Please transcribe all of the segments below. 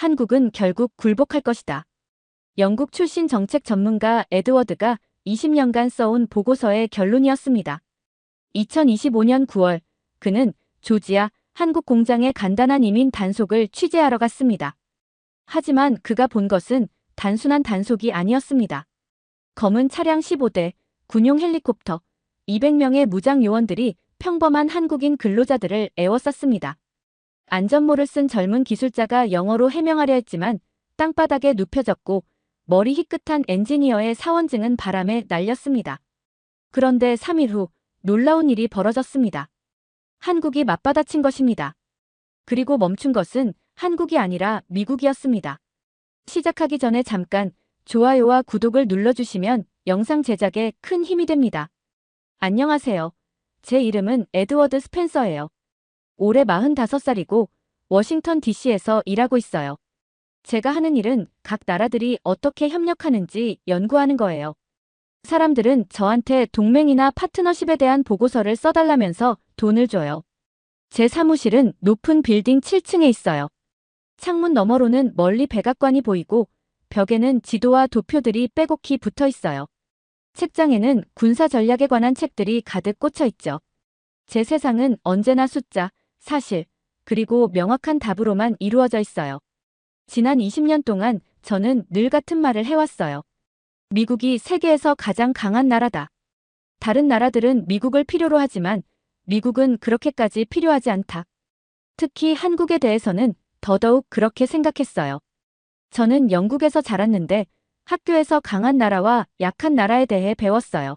한국은 결국 굴복할 것이다. 영국 출신 정책 전문가 에드워드가 20년간 써온 보고서의 결론이었습니다. 2025년 9월, 그는 조지아 한국 공장의 간단한 이민 단속을 취재하러 갔습니다. 하지만 그가 본 것은 단순한 단속이 아니었습니다. 검은 차량 15대, 군용 헬리콥터, 200명의 무장 요원들이 평범한 한국인 근로자들을 에워쌌습니다. 안전모를 쓴 젊은 기술자가 영어로 해명하려 했지만 땅바닥에 눕혀졌고 머리 희끗한 엔지니어의 사원증은 바람에 날렸습니다. 그런데 3일 후 놀라운 일이 벌어졌습니다. 한국이 맞받아친 것입니다. 그리고 멈춘 것은 한국이 아니라 미국이었습니다. 시작하기 전에 잠깐 좋아요와 구독을 눌러주시면 영상 제작에 큰 힘이 됩니다. 안녕하세요. 제 이름은 에드워드 스펜서예요. 올해 45살이고 워싱턴 DC에서 일하고 있어요. 제가 하는 일은 각 나라들이 어떻게 협력하는지 연구하는 거예요. 사람들은 저한테 동맹이나 파트너십에 대한 보고서를 써달라면서 돈을 줘요. 제 사무실은 높은 빌딩 7층에 있어요. 창문 너머로는 멀리 백악관이 보이고 벽에는 지도와 도표들이 빼곡히 붙어 있어요. 책장에는 군사 전략에 관한 책들이 가득 꽂혀 있죠. 제 세상은 언제나 숫자, 사실, 그리고 명확한 답으로만 이루어져 있어요. 지난 20년 동안 저는 늘 같은 말을 해왔어요. 미국이 세계에서 가장 강한 나라다. 다른 나라들은 미국을 필요로 하지만 미국은 그렇게까지 필요하지 않다. 특히 한국에 대해서는 더더욱 그렇게 생각했어요. 저는 영국에서 자랐는데 학교에서 강한 나라와 약한 나라에 대해 배웠어요.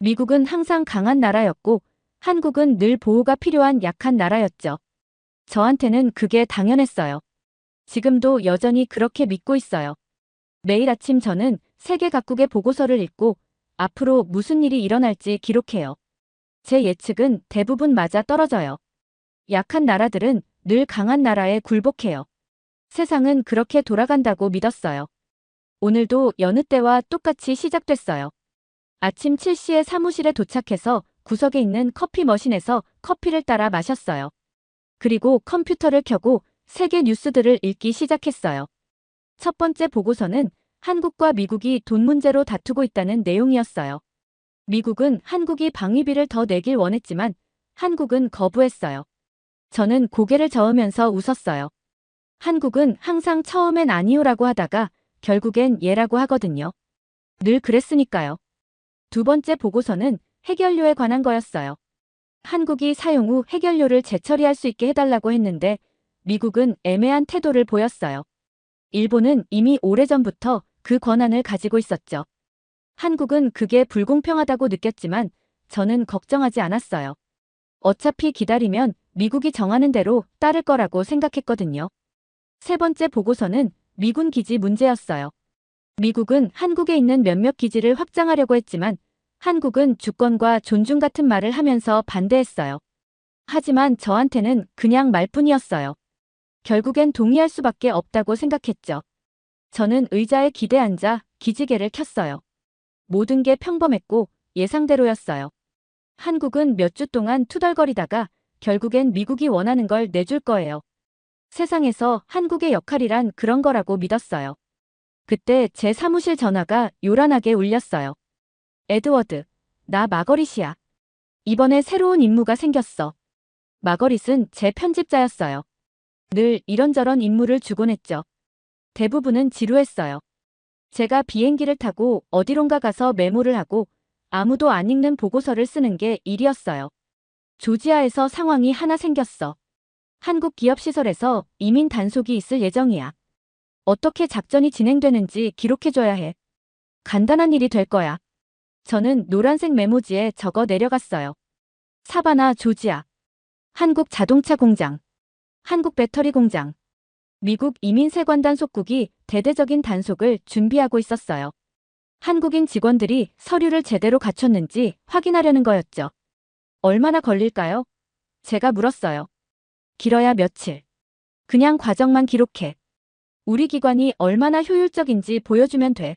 미국은 항상 강한 나라였고 한국은 늘 보호가 필요한 약한 나라였죠. 저한테는 그게 당연했어요. 지금도 여전히 그렇게 믿고 있어요. 매일 아침 저는 세계 각국의 보고서를 읽고 앞으로 무슨 일이 일어날지 기록해요. 제 예측은 대부분 맞아 떨어져요. 약한 나라들은 늘 강한 나라에 굴복해요. 세상은 그렇게 돌아간다고 믿었어요. 오늘도 여느 때와 똑같이 시작됐어요. 아침 7시에 사무실에 도착해서 구석에 있는 커피 머신에서 커피를 따라 마셨어요. 그리고 컴퓨터를 켜고 세계 뉴스들을 읽기 시작했어요. 첫 번째 보고서는 한국과 미국이 돈 문제로 다투고 있다는 내용이었어요. 미국은 한국이 방위비를 더 내길 원했지만 한국은 거부했어요. 저는 고개를 저으면서 웃었어요. 한국은 항상 처음엔 아니요라고 하다가 결국엔 예라고 하거든요. 늘 그랬으니까요. 두 번째 보고서는 해결료에 관한 거였어요. 한국이 사용 후 해결료를 재처리할 수 있게 해달라고 했는데 미국은 애매한 태도를 보였어요. 일본은 이미 오래전부터 그 권한을 가지고 있었죠. 한국은 그게 불공평하다고 느꼈지만 저는 걱정하지 않았어요. 어차피 기다리면 미국이 정하는 대로 따를 거라고 생각했거든요. 세 번째 보고서는 미군 기지 문제였어요. 미국은 한국에 있는 몇몇 기지를 확장하려고 했지만 한국은 주권과 존중 같은 말을 하면서 반대했어요. 하지만 저한테는 그냥 말뿐이었어요. 결국엔 동의할 수밖에 없다고 생각했죠. 저는 의자에 기대 앉아 기지개를 켰어요. 모든 게 평범했고 예상대로였어요. 한국은 몇 주 동안 투덜거리다가 결국엔 미국이 원하는 걸 내줄 거예요. 세상에서 한국의 역할이란 그런 거라고 믿었어요. 그때 제 사무실 전화가 요란하게 울렸어요. 에드워드, 나 마거릿이야. 이번에 새로운 임무가 생겼어. 마거릿은 제 편집자였어요. 늘 이런저런 임무를 주곤 했죠. 대부분은 지루했어요. 제가 비행기를 타고 어디론가 가서 메모를 하고 아무도 안 읽는 보고서를 쓰는 게 일이었어요. 조지아에서 상황이 하나 생겼어. 한국 기업 시설에서 이민 단속이 있을 예정이야. 어떻게 작전이 진행되는지 기록해줘야 해. 간단한 일이 될 거야. 저는 노란색 메모지에 적어 내려갔어요. 사바나, 조지아. 한국 자동차 공장. 한국 배터리 공장. 미국 이민세관단 속국이 대대적인 단속을 준비하고 있었어요. 한국인 직원들이 서류를 제대로 갖췄는지 확인하려는 거였죠. 얼마나 걸릴까요? 제가 물었어요. 길어야 며칠. 그냥 과정만 기록해. 우리 기관이 얼마나 효율적인지 보여주면 돼.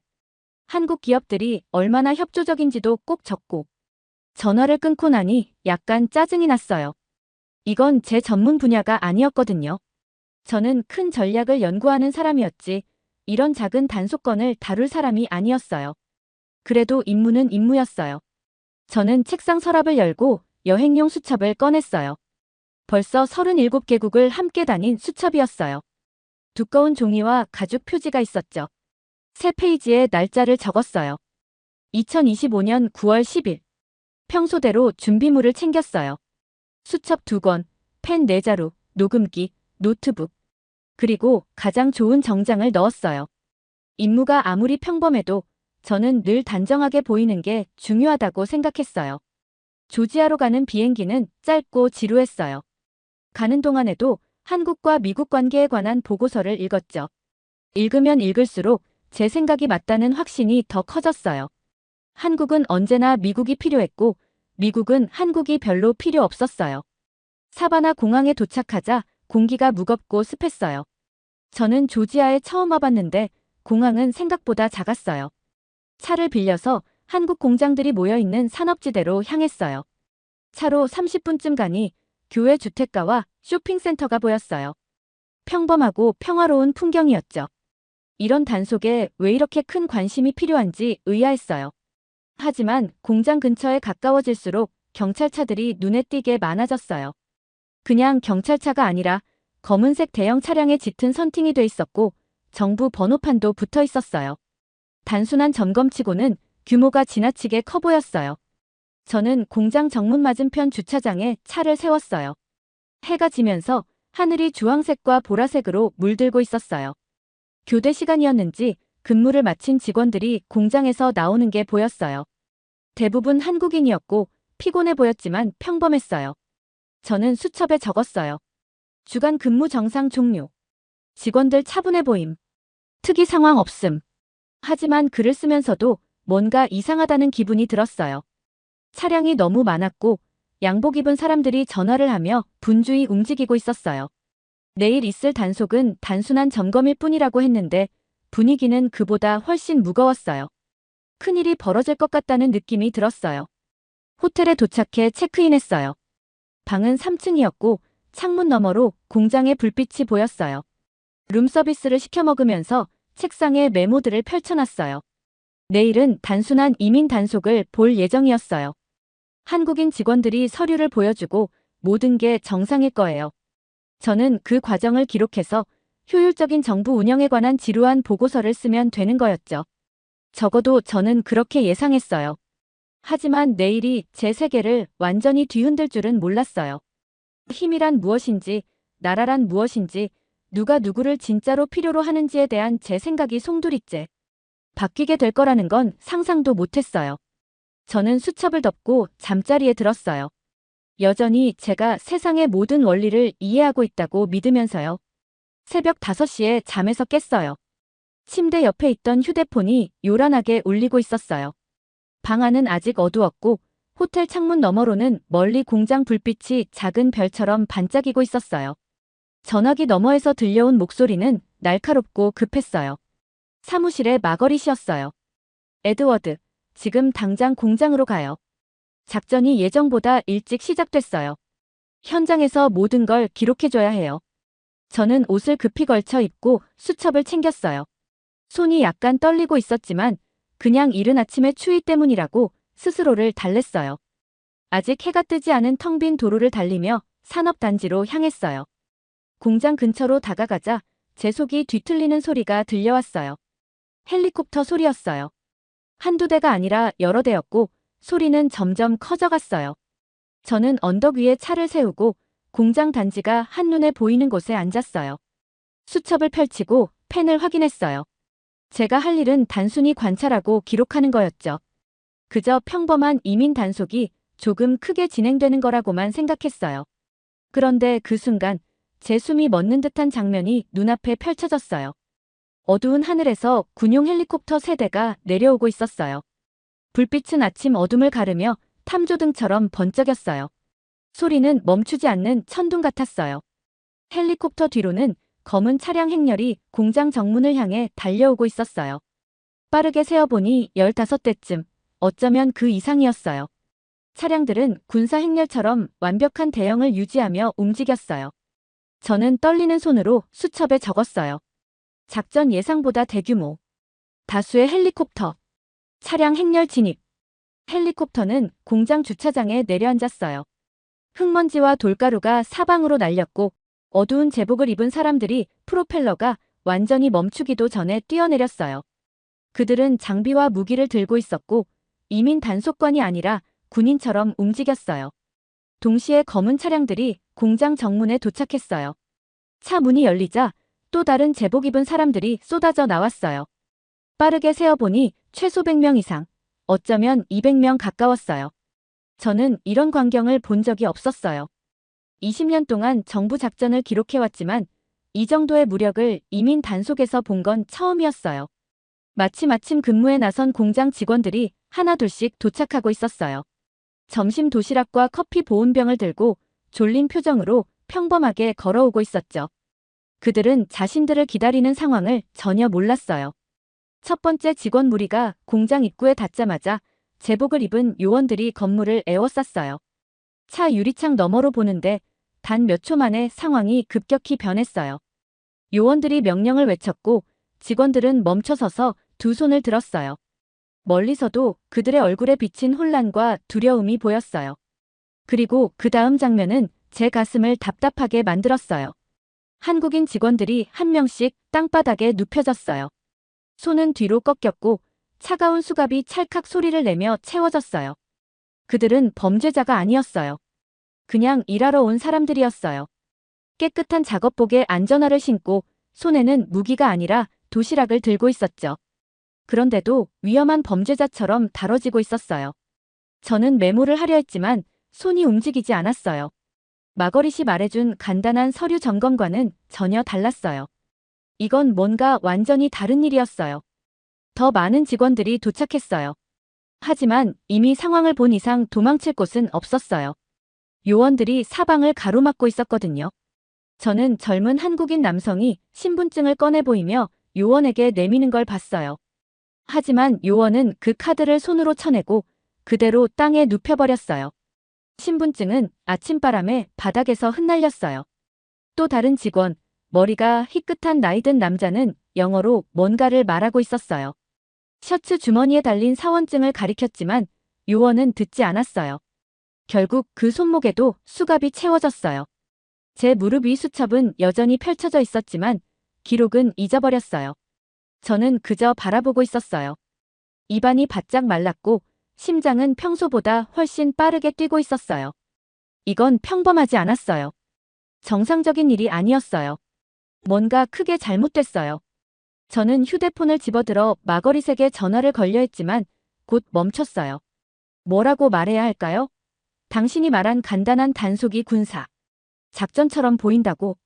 한국 기업들이 얼마나 협조적인지도 꼭 적고. 전화를 끊고 나니 약간 짜증이 났어요. 이건 제 전문 분야가 아니었거든요. 저는 큰 전략을 연구하는 사람이었지 이런 작은 단속건을 다룰 사람이 아니었어요. 그래도 임무는 임무였어요. 저는 책상 서랍을 열고 여행용 수첩을 꺼냈어요. 벌써 37개국을 함께 다닌 수첩이었어요. 두꺼운 종이와 가죽 표지가 있었죠. 새 페이지에 날짜를 적었어요. 2025년 9월 10일. 평소대로 준비물을 챙겼어요. 수첩 2권, 펜 4자루, 녹음기, 노트북. 그리고 가장 좋은 정장을 넣었어요. 임무가 아무리 평범해도 저는 늘 단정하게 보이는 게 중요하다고 생각했어요. 조지아로 가는 비행기는 짧고 지루했어요. 가는 동안에도 한국과 미국 관계에 관한 보고서를 읽었죠. 읽으면 읽을수록 제 생각이 맞다는 확신이 더 커졌어요. 한국은 언제나 미국이 필요했고 미국은 한국이 별로 필요 없었어요. 사바나 공항에 도착하자 공기가 무겁고 습했어요. 저는 조지아에 처음 와봤는데 공항은 생각보다 작았어요. 차를 빌려서 한국 공장들이 모여있는 산업지대로 향했어요. 차로 30분쯤 가니 교회 주택가와 쇼핑센터가 보였어요. 평범하고 평화로운 풍경이었죠. 이런 단속에 왜 이렇게 큰 관심이 필요한지 의아했어요. 하지만 공장 근처에 가까워질수록 경찰차들이 눈에 띄게 많아졌어요. 그냥 경찰차가 아니라 검은색 대형 차량에 짙은 선팅이 돼 있었고 정부 번호판도 붙어 있었어요. 단순한 점검치고는 규모가 지나치게 커 보였어요. 저는 공장 정문 맞은편 주차장에 차를 세웠어요. 해가 지면서 하늘이 주황색과 보라색으로 물들고 있었어요. 교대 시간이었는지 근무를 마친 직원들이 공장에서 나오는 게 보였어요. 대부분 한국인이었고 피곤해 보였지만 평범했어요. 저는 수첩에 적었어요. 주간 근무 정상 종료. 직원들 차분해 보임. 특이 상황 없음. 하지만 글을 쓰면서도 뭔가 이상하다는 기분이 들었어요. 차량이 너무 많았고 양복 입은 사람들이 전화를 하며 분주히 움직이고 있었어요. 내일 있을 단속은 단순한 점검일 뿐이라고 했는데 분위기는 그보다 훨씬 무거웠어요. 큰일이 벌어질 것 같다는 느낌이 들었어요. 호텔에 도착해 체크인했어요. 방은 3층이었고 창문 너머로 공장의 불빛이 보였어요. 룸서비스를 시켜 먹으면서 책상에 메모들을 펼쳐놨어요. 내일은 단순한 이민 단속을 볼 예정이었어요. 한국인 직원들이 서류를 보여주고 모든 게 정상일 거예요. 저는 그 과정을 기록해서 효율적인 정부 운영에 관한 지루한 보고서를 쓰면 되는 거였죠. 적어도 저는 그렇게 예상했어요. 하지만 내일이 제 세계를 완전히 뒤흔들 줄은 몰랐어요. 힘이란 무엇인지, 나라란 무엇인지, 누가 누구를 진짜로 필요로 하는지에 대한 제 생각이 송두리째 바뀌게 될 거라는 건 상상도 못했어요. 저는 수첩을 덮고 잠자리에 들었어요. 여전히 제가 세상의 모든 원리를 이해하고 있다고 믿으면서요. 새벽 5시에 잠에서 깼어요. 침대 옆에 있던 휴대폰이 요란하게 울리고 있었어요. 방 안은 아직 어두웠고 호텔 창문 너머로는 멀리 공장 불빛이 작은 별처럼 반짝이고 있었어요. 전화기 너머에서 들려온 목소리는 날카롭고 급했어요. 사무실에 마거릿이었어요. 에드워드, 지금 당장 공장으로 가요. 작전이 예정보다 일찍 시작됐어요. 현장에서 모든 걸 기록해줘야 해요. 저는 옷을 급히 걸쳐 입고 수첩을 챙겼어요. 손이 약간 떨리고 있었지만 그냥 이른 아침의 추위 때문이라고 스스로를 달랬어요. 아직 해가 뜨지 않은 텅 빈 도로를 달리며 산업단지로 향했어요. 공장 근처로 다가가자 제 속이 뒤틀리는 소리가 들려왔어요. 헬리콥터 소리였어요. 한두 대가 아니라 여러 대였고 소리는 점점 커져갔어요. 저는 언덕 위에 차를 세우고 공장 단지가 한눈에 보이는 곳에 앉았어요. 수첩을 펼치고 펜을 확인했어요. 제가 할 일은 단순히 관찰하고 기록하는 거였죠. 그저 평범한 이민 단속이 조금 크게 진행되는 거라고만 생각했어요. 그런데 그 순간 제 숨이 멎는 듯한 장면이 눈앞에 펼쳐졌어요. 어두운 하늘에서 군용 헬리콥터 3대가 내려오고 있었어요. 불빛은 아침 어둠을 가르며 탐조등처럼 번쩍였어요. 소리는 멈추지 않는 천둥 같았어요. 헬리콥터 뒤로는 검은 차량 행렬이 공장 정문을 향해 달려오고 있었어요. 빠르게 세어보니 15대쯤, 어쩌면 그 이상이었어요. 차량들은 군사 행렬처럼 완벽한 대형을 유지하며 움직였어요. 저는 떨리는 손으로 수첩에 적었어요. 작전 예상보다 대규모. 다수의 헬리콥터. 차량 행렬 진입. 헬리콥터는 공장 주차장에 내려앉았어요. 흙먼지와 돌가루가 사방으로 날렸고 어두운 제복을 입은 사람들이 프로펠러가 완전히 멈추기도 전에 뛰어내렸어요. 그들은 장비와 무기를 들고 있었고 이민 단속관이 아니라 군인처럼 움직였어요. 동시에 검은 차량들이 공장 정문에 도착했어요. 차 문이 열리자 또 다른 제복 입은 사람들이 쏟아져 나왔어요. 빠르게 세어보니 최소 100명 이상, 어쩌면 200명 가까웠어요. 저는 이런 광경을 본 적이 없었어요. 20년 동안 정부 작전을 기록해왔지만 이 정도의 무력을 이민 단속에서 본 건 처음이었어요. 마침 근무에 나선 공장 직원들이 하나둘씩 도착하고 있었어요. 점심 도시락과 커피 보온병을 들고 졸린 표정으로 평범하게 걸어오고 있었죠. 그들은 자신들을 기다리는 상황을 전혀 몰랐어요. 첫 번째 직원 무리가 공장 입구에 닿자마자 제복을 입은 요원들이 건물을 에워쌌어요. 차 유리창 너머로 보는데 단 몇 초 만에 상황이 급격히 변했어요. 요원들이 명령을 외쳤고 직원들은 멈춰서서 두 손을 들었어요. 멀리서도 그들의 얼굴에 비친 혼란과 두려움이 보였어요. 그리고 그 다음 장면은 제 가슴을 답답하게 만들었어요. 한국인 직원들이 한 명씩 땅바닥에 눕혀졌어요. 손은 뒤로 꺾였고 차가운 수갑이 찰칵 소리를 내며 채워졌어요. 그들은 범죄자가 아니었어요. 그냥 일하러 온 사람들이었어요. 깨끗한 작업복에 안전화를 신고 손에는 무기가 아니라 도시락을 들고 있었죠. 그런데도 위험한 범죄자처럼 다뤄지고 있었어요. 저는 메모를 하려 했지만 손이 움직이지 않았어요. 마거릿이 말해준 간단한 서류 점검과는 전혀 달랐어요. 이건 뭔가 완전히 다른 일이었어요. 더 많은 직원들이 도착했어요. 하지만 이미 상황을 본 이상 도망칠 곳은 없었어요. 요원들이 사방을 가로막고 있었거든요. 저는 젊은 한국인 남성이 신분증을 꺼내 보이며 요원에게 내미는 걸 봤어요. 하지만 요원은 그 카드를 손으로 쳐내고 그대로 땅에 눕혀버렸어요. 신분증은 아침바람에 바닥에서 흩날렸어요. 또 다른 직원, 머리가 희끗한 나이든 남자는 영어로 뭔가를 말하고 있었어요. 셔츠 주머니에 달린 사원증을 가리켰지만 요원은 듣지 않았어요. 결국 그 손목에도 수갑이 채워졌어요. 제 무릎 위 수첩은 여전히 펼쳐져 있었지만 기록은 잊어버렸어요. 저는 그저 바라보고 있었어요. 입안이 바짝 말랐고 심장은 평소보다 훨씬 빠르게 뛰고 있었어요. 이건 평범하지 않았어요. 정상적인 일이 아니었어요. 뭔가 크게 잘못됐어요. 저는 휴대폰을 집어들어 마거릿에게 전화를 걸려 했지만 곧 멈췄어요. 뭐라고 말해야 할까요? 당신이 말한 간단한 단속이 군사 작전처럼 보인다고.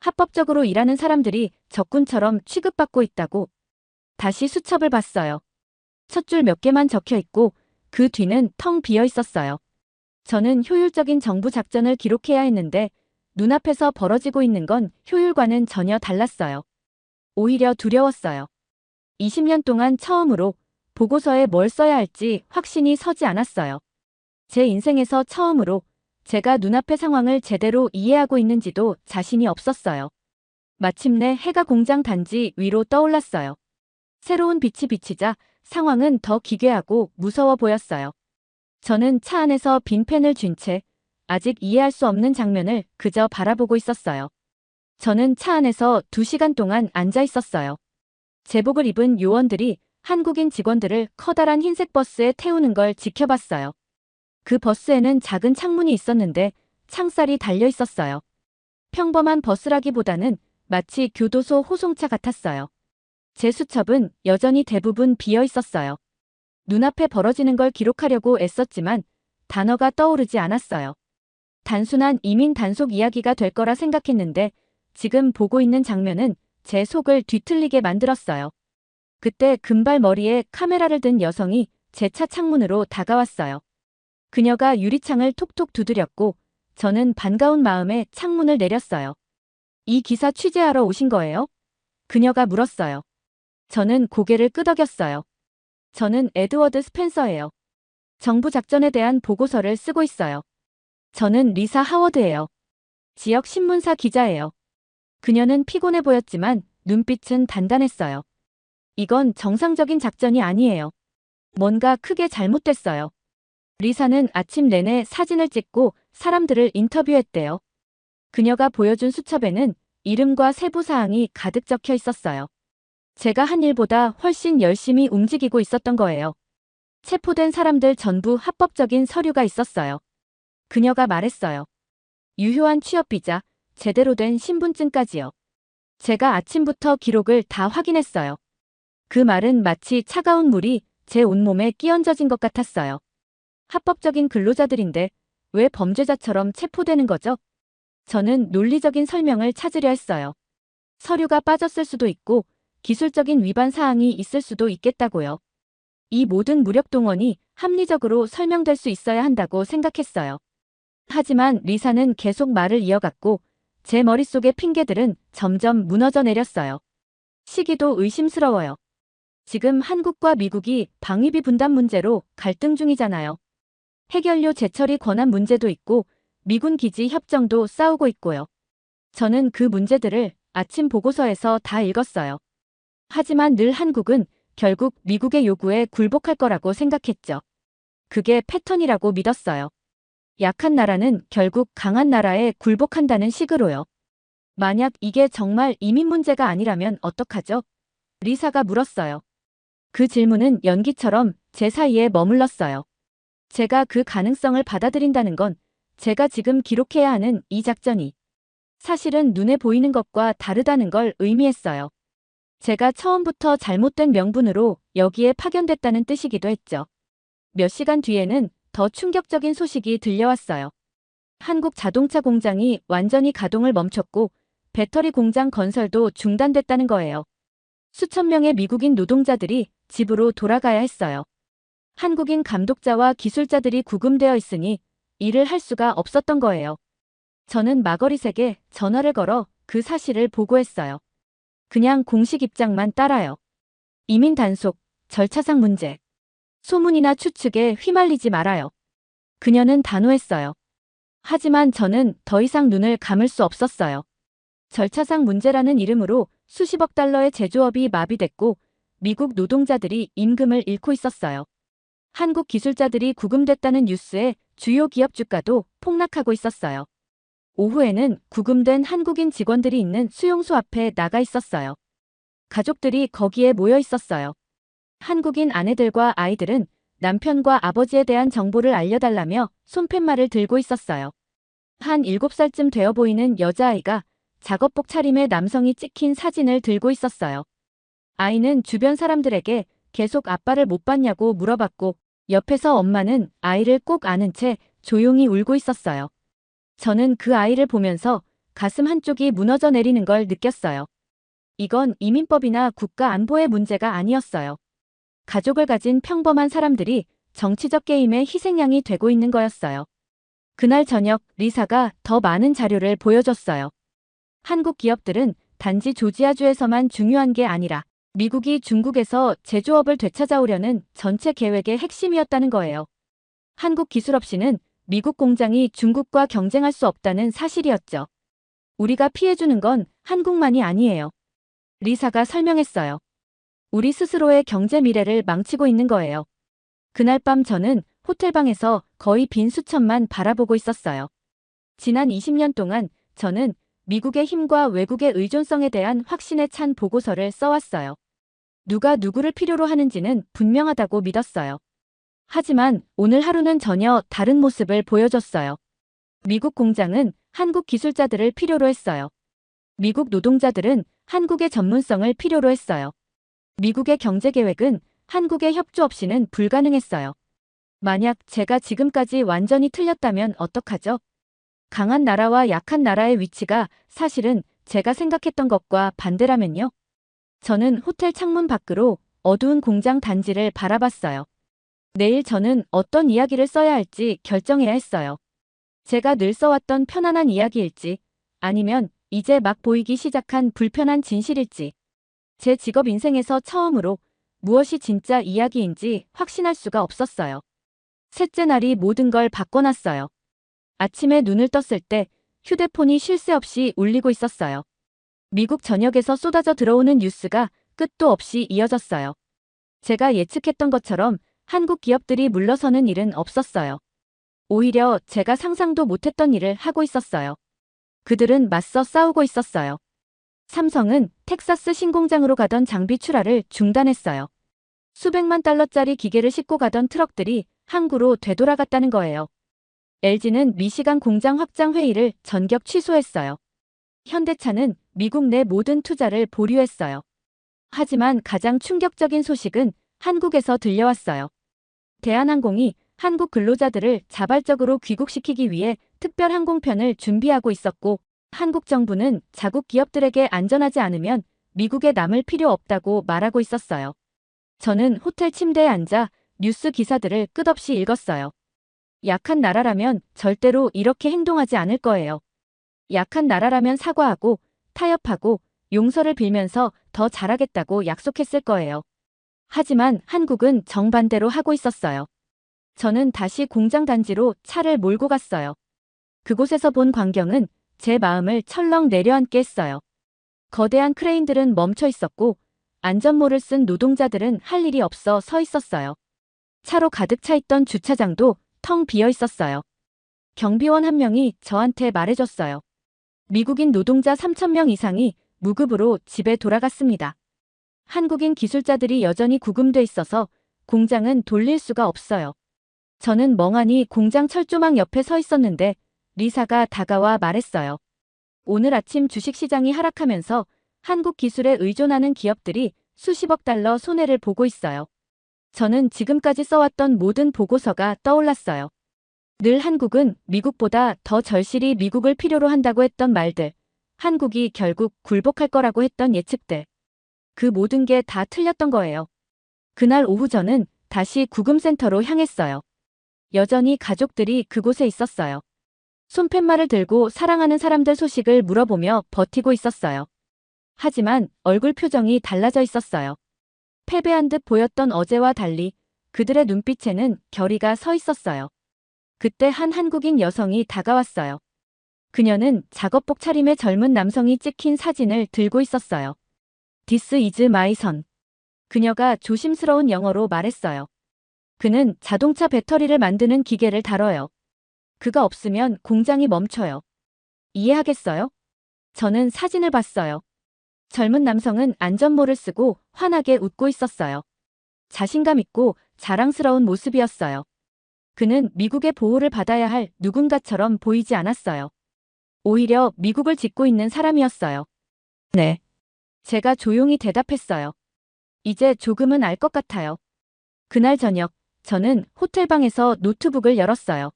합법적으로 일하는 사람들이 적군처럼 취급받고 있다고. 다시 수첩을 봤어요. 첫 줄 몇 개만 적혀 있고 그 뒤는 텅 비어 있었어요. 저는 효율적인 정부 작전을 기록해야 했는데 눈앞에서 벌어지고 있는 건 효율과는 전혀 달랐어요. 오히려 두려웠어요. 20년 동안 처음으로 보고서에 뭘 써야 할지 확신이 서지 않았어요. 제 인생에서 처음으로 제가 눈앞의 상황을 제대로 이해하고 있는지도 자신이 없었어요. 마침내 해가 공장 단지 위로 떠올랐어요. 새로운 빛이 비치자 상황은 더 기괴하고 무서워 보였어요. 저는 차 안에서 빈 펜을 쥔 채 아직 이해할 수 없는 장면을 그저 바라보고 있었어요. 저는 차 안에서 2시간 동안 앉아 있었어요. 제복을 입은 요원들이 한국인 직원들을 커다란 흰색 버스에 태우는 걸 지켜봤어요. 그 버스에는 작은 창문이 있었는데 창살이 달려 있었어요. 평범한 버스라기보다는 마치 교도소 호송차 같았어요. 제 수첩은 여전히 대부분 비어 있었어요. 눈앞에 벌어지는 걸 기록하려고 애썼지만 단어가 떠오르지 않았어요. 단순한 이민 단속 이야기가 될 거라 생각했는데 지금 보고 있는 장면은 제 속을 뒤틀리게 만들었어요. 그때 금발 머리에 카메라를 든 여성이 제 차 창문으로 다가왔어요. 그녀가 유리창을 톡톡 두드렸고 저는 반가운 마음에 창문을 내렸어요. 이 기사 취재하러 오신 거예요? 그녀가 물었어요. 저는 고개를 끄덕였어요. 저는 에드워드 스펜서예요. 정부 작전에 대한 보고서를 쓰고 있어요. 저는 리사 하워드예요. 지역 신문사 기자예요. 그녀는 피곤해 보였지만 눈빛은 단단했어요. 이건 정상적인 작전이 아니에요. 뭔가 크게 잘못됐어요. 리사는 아침 내내 사진을 찍고 사람들을 인터뷰했대요. 그녀가 보여준 수첩에는 이름과 세부 사항이 가득 적혀 있었어요. 제가 한 일보다 훨씬 열심히 움직이고 있었던 거예요. 체포된 사람들 전부 합법적인 서류가 있었어요. 그녀가 말했어요. 유효한 취업비자, 제대로 된 신분증까지요. 제가 아침부터 기록을 다 확인했어요. 그 말은 마치 차가운 물이 제 온몸에 끼얹어진 것 같았어요. 합법적인 근로자들인데 왜 범죄자처럼 체포되는 거죠? 저는 논리적인 설명을 찾으려 했어요. 서류가 빠졌을 수도 있고 기술적인 위반 사항이 있을 수도 있겠다고요. 이 모든 무력 동원이 합리적으로 설명될 수 있어야 한다고 생각했어요. 하지만 리사는 계속 말을 이어갔고 제 머릿속의 핑계들은 점점 무너져 내렸어요. 시기도 의심스러워요. 지금 한국과 미국이 방위비 분담 문제로 갈등 중이잖아요. 해결료 재처리 권한 문제도 있고 미군 기지 협정도 싸우고 있고요. 저는 그 문제들을 아침 보고서에서 다 읽었어요. 하지만 늘 한국은 결국 미국의 요구에 굴복할 거라고 생각했죠. 그게 패턴이라고 믿었어요. 약한 나라는 결국 강한 나라에 굴복한다는 식으로요. 만약 이게 정말 이민 문제가 아니라면 어떡하죠? 리사가 물었어요. 그 질문은 연기처럼 제 사이에 머물렀어요. 제가 그 가능성을 받아들인다는 건 제가 지금 기록해야 하는 이 작전이 사실은 눈에 보이는 것과 다르다는 걸 의미했어요. 제가 처음부터 잘못된 명분으로 여기에 파견됐다는 뜻이기도 했죠. 몇 시간 뒤에는 더 충격적인 소식이 들려왔어요. 한국 자동차 공장이 완전히 가동을 멈췄고 배터리 공장 건설도 중단됐다는 거예요. 수천 명의 미국인 노동자들이 집으로 돌아가야 했어요. 한국인 감독자와 기술자들이 구금되어 있으니 일을 할 수가 없었던 거예요. 저는 마거릿에게 전화를 걸어 그 사실을 보고했어요. 그냥 공식 입장만 따라요. 이민 단속, 절차상 문제. 소문이나 추측에 휘말리지 말아요. 그녀는 단호했어요. 하지만 저는 더 이상 눈을 감을 수 없었어요. 절차상 문제라는 이름으로 수십억 달러의 제조업이 마비됐고 미국 노동자들이 임금을 잃고 있었어요. 한국 기술자들이 구금됐다는 뉴스에 주요 기업 주가도 폭락하고 있었어요. 오후에는 구금된 한국인 직원들이 있는 수용소 앞에 나가 있었어요. 가족들이 거기에 모여 있었어요. 한국인 아내들과 아이들은 남편과 아버지에 대한 정보를 알려달라며 손팻말을 들고 있었어요. 한 7살쯤 되어 보이는 여자아이가 작업복 차림의 남성이 찍힌 사진을 들고 있었어요. 아이는 주변 사람들에게 계속 아빠를 못 봤냐고 물어봤고 옆에서 엄마는 아이를 꼭 안은 채 조용히 울고 있었어요. 저는 그 아이를 보면서 가슴 한쪽이 무너져 내리는 걸 느꼈어요. 이건 이민법이나 국가 안보의 문제가 아니었어요. 가족을 가진 평범한 사람들이 정치적 게임의 희생양이 되고 있는 거였어요. 그날 저녁 리사가 더 많은 자료를 보여줬어요. 한국 기업들은 단지 조지아주에서만 중요한 게 아니라 미국이 중국에서 제조업을 되찾아오려는 전체 계획의 핵심이었다는 거예요. 한국 기술 없이는 미국 공장이 중국과 경쟁할 수 없다는 사실이었죠. 우리가 피해주는 건 한국만이 아니에요. 리사가 설명했어요. 우리 스스로의 경제 미래를 망치고 있는 거예요. 그날 밤 저는 호텔방에서 거의 빈 수천만 바라보고 있었어요. 지난 20년 동안 저는 미국의 힘과 외국의 의존성에 대한 확신에 찬 보고서를 써왔어요. 누가 누구를 필요로 하는지는 분명하다고 믿었어요. 하지만 오늘 하루는 전혀 다른 모습을 보여줬어요. 미국 공장은 한국 기술자들을 필요로 했어요. 미국 노동자들은 한국의 전문성을 필요로 했어요. 미국의 경제 계획은 한국의 협조 없이는 불가능했어요. 만약 제가 지금까지 완전히 틀렸다면 어떡하죠? 강한 나라와 약한 나라의 위치가 사실은 제가 생각했던 것과 반대라면요? 저는 호텔 창문 밖으로 어두운 공장 단지를 바라봤어요. 내일 저는 어떤 이야기를 써야 할지 결정해야 했어요. 제가 늘 써왔던 편안한 이야기일지 아니면 이제 막 보이기 시작한 불편한 진실일지 제 직업 인생에서 처음으로 무엇이 진짜 이야기인지 확신할 수가 없었어요. 셋째 날이 모든 걸 바꿔놨어요. 아침에 눈을 떴을 때 휴대폰이 쉴 새 없이 울리고 있었어요. 미국 전역에서 쏟아져 들어오는 뉴스가 끝도 없이 이어졌어요. 제가 예측했던 것처럼 한국 기업들이 물러서는 일은 없었어요. 오히려 제가 상상도 못했던 일을 하고 있었어요. 그들은 맞서 싸우고 있었어요. 삼성은 텍사스 신공장으로 가던 장비 출하를 중단했어요. 수백만 달러짜리 기계를 싣고 가던 트럭들이 항구로 되돌아갔다는 거예요. LG는 미시간 공장 확장 회의를 전격 취소했어요. 현대차는 미국 내 모든 투자를 보류했어요. 하지만 가장 충격적인 소식은 한국에서 들려왔어요. 대한항공이 한국 근로자들을 자발적으로 귀국시키기 위해 특별 항공편을 준비하고 있었고, 한국 정부는 자국 기업들에게 안전하지 않으면 미국에 남을 필요 없다고 말하고 있었어요. 저는 호텔 침대에 앉아 뉴스 기사들을 끝없이 읽었어요. 약한 나라라면 절대로 이렇게 행동하지 않을 거예요. 약한 나라라면 사과하고 타협하고 용서를 빌면서 더 잘하겠다고 약속했을 거예요. 하지만 한국은 정반대로 하고 있었어요. 저는 다시 공장 단지로 차를 몰고 갔어요. 그곳에서 본 광경은 제 마음을 철렁 내려앉게 했어요. 거대한 크레인들은 멈춰 있었고 안전모를 쓴 노동자들은 할 일이 없어 서 있었어요. 차로 가득 차 있던 주차장도 텅 비어 있었어요. 경비원 한 명이 저한테 말해줬어요. 미국인 노동자 3,000명 이상이 무급으로 집에 돌아갔습니다. 한국인 기술자들이 여전히 구금돼 있어서 공장은 돌릴 수가 없어요. 저는 멍하니 공장 철조망 옆에 서 있었는데 리사가 다가와 말했어요. 오늘 아침 주식시장이 하락하면서 한국 기술에 의존하는 기업들이 수십억 달러 손해를 보고 있어요. 저는 지금까지 써왔던 모든 보고서가 떠올랐어요. 늘 한국은 미국보다 더 절실히 미국을 필요로 한다고 했던 말들, 한국이 결국 굴복할 거라고 했던 예측들. 그 모든 게 다 틀렸던 거예요. 그날 오후 저는 다시 구금센터로 향했어요. 여전히 가족들이 그곳에 있었어요. 손팻말을 들고 사랑하는 사람들 소식을 물어보며 버티고 있었어요. 하지만 얼굴 표정이 달라져 있었어요. 패배한 듯 보였던 어제와 달리 그들의 눈빛에는 결의가 서 있었어요. 그때 한 한국인 여성이 다가왔어요. 그녀는 작업복 차림의 젊은 남성이 찍힌 사진을 들고 있었어요. This is my son. 그녀가 조심스러운 영어로 말했어요. 그는 자동차 배터리를 만드는 기계를 다뤄요. 그가 없으면 공장이 멈춰요. 이해하겠어요? 저는 사진을 봤어요. 젊은 남성은 안전모를 쓰고 환하게 웃고 있었어요. 자신감 있고 자랑스러운 모습이었어요. 그는 미국의 보호를 받아야 할 누군가처럼 보이지 않았어요. 오히려 미국을 짓고 있는 사람이었어요. 네. 제가 조용히 대답했어요. 이제 조금은 알 것 같아요. 그날 저녁, 저는 호텔방에서 노트북을 열었어요.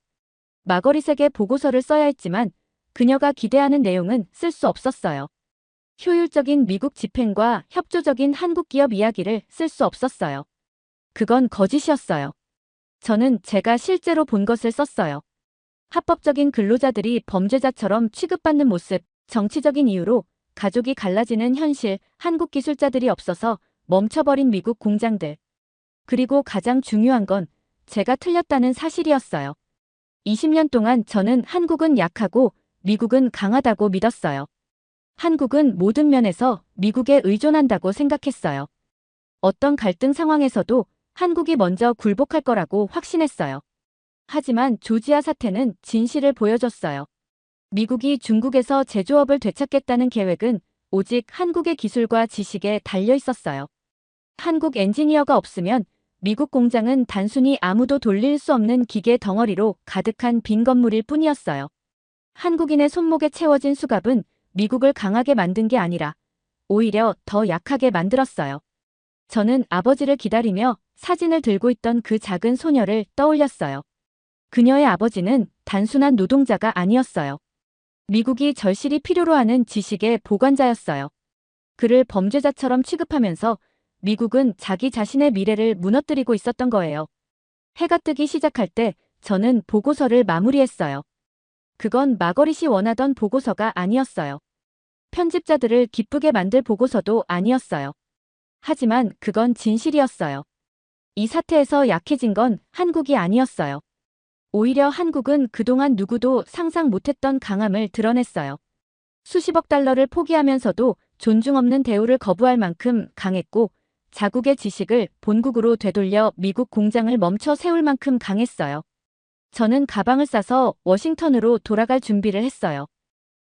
마거릿에게 보고서를 써야 했지만 그녀가 기대하는 내용은 쓸 수 없었어요. 효율적인 미국 집행과 협조적인 한국 기업 이야기를 쓸 수 없었어요. 그건 거짓이었어요. 저는 제가 실제로 본 것을 썼어요. 합법적인 근로자들이 범죄자처럼 취급받는 모습, 정치적인 이유로 가족이 갈라지는 현실, 한국 기술자들이 없어서 멈춰버린 미국 공장들. 그리고 가장 중요한 건 제가 틀렸다는 사실이었어요. 20년 동안 저는 한국은 약하고 미국은 강하다고 믿었어요. 한국은 모든 면에서 미국에 의존한다고 생각했어요. 어떤 갈등 상황에서도 한국이 먼저 굴복할 거라고 확신했어요. 하지만 조지아 사태는 진실을 보여줬어요. 미국이 중국에서 제조업을 되찾겠다는 계획은 오직 한국의 기술과 지식에 달려 있었어요. 한국 엔지니어가 없으면 미국 공장은 단순히 아무도 돌릴 수 없는 기계 덩어리로 가득한 빈 건물일 뿐이었어요. 한국인의 손목에 채워진 수갑은 미국을 강하게 만든 게 아니라 오히려 더 약하게 만들었어요. 저는 아버지를 기다리며 사진을 들고 있던 그 작은 소녀를 떠올렸어요. 그녀의 아버지는 단순한 노동자가 아니었어요. 미국이 절실히 필요로 하는 지식의 보관자였어요. 그를 범죄자처럼 취급하면서 미국은 자기 자신의 미래를 무너뜨리고 있었던 거예요. 해가 뜨기 시작할 때 저는 보고서를 마무리했어요. 그건 마거릿이 원하던 보고서가 아니었어요. 편집자들을 기쁘게 만들 보고서도 아니었어요. 하지만 그건 진실이었어요. 이 사태에서 약해진 건 한국이 아니었어요. 오히려 한국은 그동안 누구도 상상 못했던 강함을 드러냈어요. 수십억 달러를 포기하면서도 존중 없는 대우를 거부할 만큼 강했고 자국의 지식을 본국으로 되돌려 미국 공장을 멈춰 세울 만큼 강했어요. 저는 가방을 싸서 워싱턴으로 돌아갈 준비를 했어요.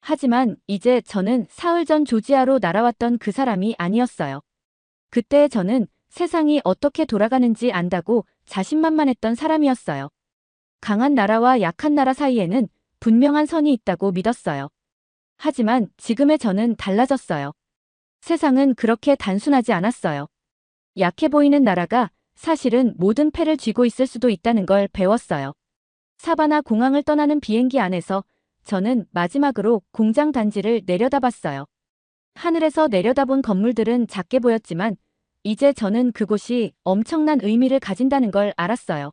하지만 이제 저는 사흘 전 조지아로 날아왔던 그 사람이 아니었어요. 그때 저는 세상이 어떻게 돌아가는지 안다고 자신만만했던 사람이었어요. 강한 나라와 약한 나라 사이에는 분명한 선이 있다고 믿었어요. 하지만 지금의 저는 달라졌어요. 세상은 그렇게 단순하지 않았어요. 약해 보이는 나라가 사실은 모든 패를 쥐고 있을 수도 있다는 걸 배웠어요. 사바나 공항을 떠나는 비행기 안에서 저는 마지막으로 공장 단지를 내려다봤어요. 하늘에서 내려다본 건물들은 작게 보였지만 이제 저는 그곳이 엄청난 의미를 가진다는 걸 알았어요.